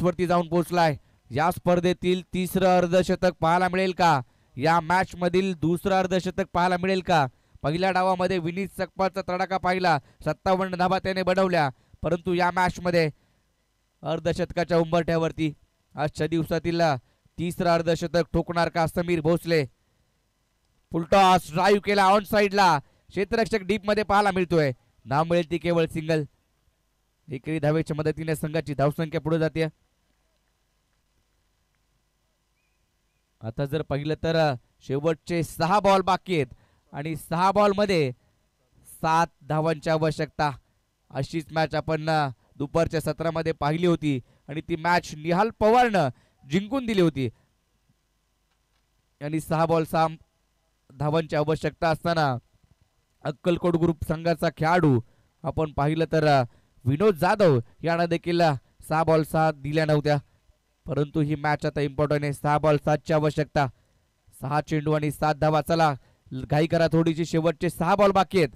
वरती जाऊन पोहोचलाय. या स्पर्धेतील तिसरं अर्धशतक पाहायला मिळेल का? या मॅच मधील दुसरं अर्धशतक पाहायला मिळेल का? पहिल्या डावामध्ये विनीत सकपाळचा तडाखा पाहिला, 57 धावा त्याने बनवल्या, परंतु या मॅच मध्ये अर्धशतकाच्या उंबरठ्यावरती आजच्या दिवसातील तिसरं अर्धशतक ठोकणार का समीर भोसले? फुलटॉस ड्राईव्ह केला ऑन साइडला, क्षेत्ररक्षक डीप मध्ये पाहायला मिळतोय. धाव मिळेल ती केवळ सिंगल. एकरी धावेच्या मदतीने संघाची धावसंख्या पुढे जाते. आता जर पाहिलं तर शेवटचे 6 बॉल बाकी आहेत आणि 6 बॉल मध्ये 7 धावांची आवश्यकता. अशीच मॅच आपण दुपारच्या सत्रामध्ये पाहिली होती आणि ती मॅच निहाल पवारनं जिंकून दिली होती. आणि 6 बॉल 6 धावांची आवश्यकता असताना अक्कलकोट ग्रुप संघाचा खेळाडू आपण पाहिलं तर विनोद जाधव यानं देखील 6 बॉल 6 दिल्या नव्हत्या, परंतु ही मॅच आता इम्पॉर्टंट आहे. 6 बॉल 7 ची आवश्यकता, 6 चेंडू आणि 7 धावा. चला घाई करा थोडीशी, शेवटचे 6 बॉल बाकी आहेत.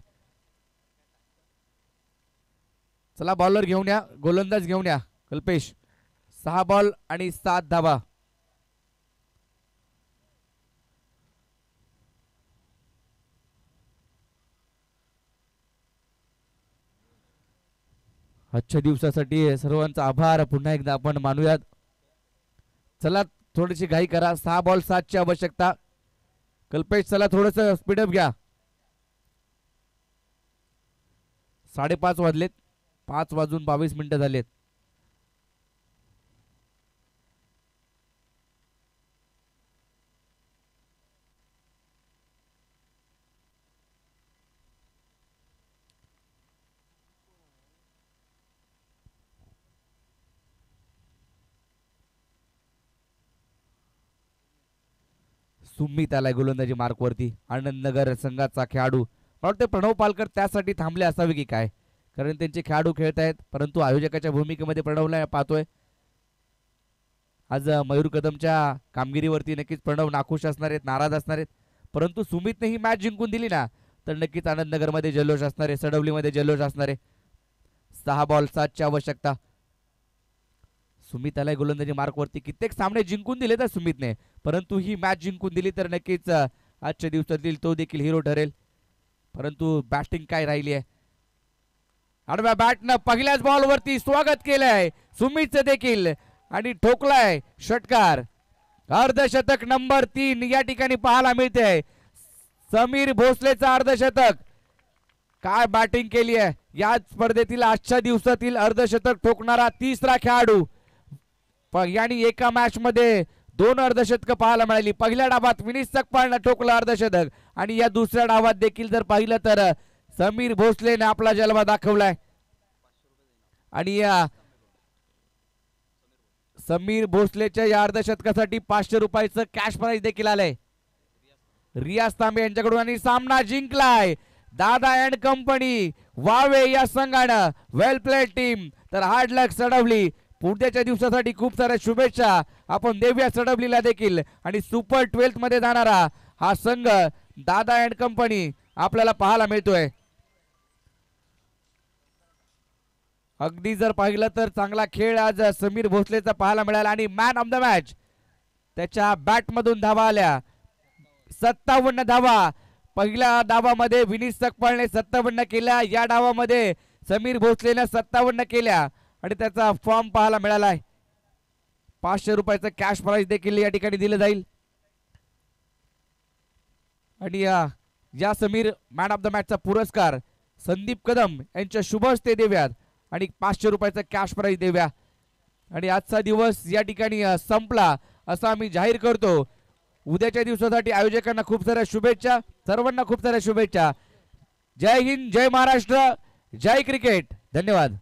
चला बॉलर घेऊन या, गोलंदाज घेऊन या कल्पेश. 6 बॉल आणि 7 धावा. आजच्या दिवसासाठी सर्वांचा आभार पुन्हा एकदा आपण मानूयात. चला थोडीशी घाई करा, 6 बॉल 7 ची आवश्यकता. कल्पेश चला थोडस स्पीडअप घ्या. 5:30 वाजलेत, 5 वाजून 22 मिनिटं झालेत. सुमित आलाय गोलंदाजी मार्कवरती. आनंदनगर संघाचा खेळाडू, मला वाटतं प्रणव पालकर त्यासाठी थांबले असावे की काय, कारण त्यांचे खेळाडू खेळत आहेत, परंतु आयोजकाच्या भूमिकेमध्ये प्रणवला पाहतोय. आज मयूर कदमच्या कामगिरीवरती नक्कीच प्रणव नाखुश असणार आहेत, नाराज असणार आहेत, परंतु सुमितने ही मॅच जिंकून दिली ना तर नक्कीच आनंदनगरमध्ये जल्लोष असणार आहे, सडवलीमध्ये जल्लोष असणार आहे. 6 बॉल 7 ची आवश्यकता. सुमित आलाय गोलंदाजी मार्कवरती. कित्येक सामने जिंकून दिले तर सुमितने, परंतु ही मॅच जिंकून दिली तर नक्कीच आजच्या दिवसातील तो देखील हिरो ठरेल. परंतु बॅटिंग काय राहिली आहे. आडव्या बॅटनं पहिल्याच बॉलवरती स्वागत केलंय सुमितचं देखील आणि ठोकलाय षटकार. अर्धशतक नंबर 3 या ठिकाणी पाहायला मिळते. समीर भोसलेचा अर्धशतक. काय बॅटिंग केली आहे. या स्पर्धेतील आजच्या दिवसातील अर्धशतक ठोकणारा तिसरा खेळाडू. यांनी एका मॅच मध्ये 2 अर्धशतक पाहायला मिळाली. पहिल्या डावात विनीत सकपाळनं ठोकलं अर्धशतक आणि या दुसऱ्या डावात देखील जर पाहिलं तर समीर भोसलेने आपला जलवा दाखवलाय. आणि या समीर भोसलेच्या या अर्धशतकासाठी 500 रुपयाचं कॅश प्राइज देखील आलंय रियाज तांबे यांच्याकडून. आणि सामना जिंकलाय दादा अँड कंपनी वावे या संघानं. वेल प्लेड टीम. तर हार्ड लक सडवली. पुढच्या दिवसासाठी खूप साऱ्या शुभेच्छा आपण देऊया सडवलीला देखील. आणि सुपर 12 मध्ये जाणारा हा संघ दादा अँड कंपनी आपल्याला पाहायला मिळतोय. अगदी जर पाहिलं तर चांगला खेळ आज समीर भोसलेचा पाहायला मिळाला. आणि मॅन ऑफ द मॅच त्याच्या बॅट मधून धावा आल्या 57 धावा. पहिल्या डावामध्ये विनीत सकपाळने 57 केल्या, या डावामध्ये समीर भोसलेने 57 केल्या आणि त्याचा फॉर्म पाहायला मिळालाय. 500 रुपयाचं कॅश प्राइज देखील या ठिकाणी दिलं जाईल. आणि या समीर मॅन ऑफ द मॅचचा पुरस्कार संदीप कदम यांच्या शुभ हस्ते देऊयात आणि 500 रुपयाचं कॅश प्राइज देऊया. आणि आजचा दिवस या ठिकाणी संपला असं आम्ही जाहीर करतो. उद्याच्या दिवसासाठी आयोजकांना खूप साऱ्या शुभेच्छा, सर्वांना खूप साऱ्या शुभेच्छा. जय हिंद, जय महाराष्ट्र, जय क्रिकेट. धन्यवाद.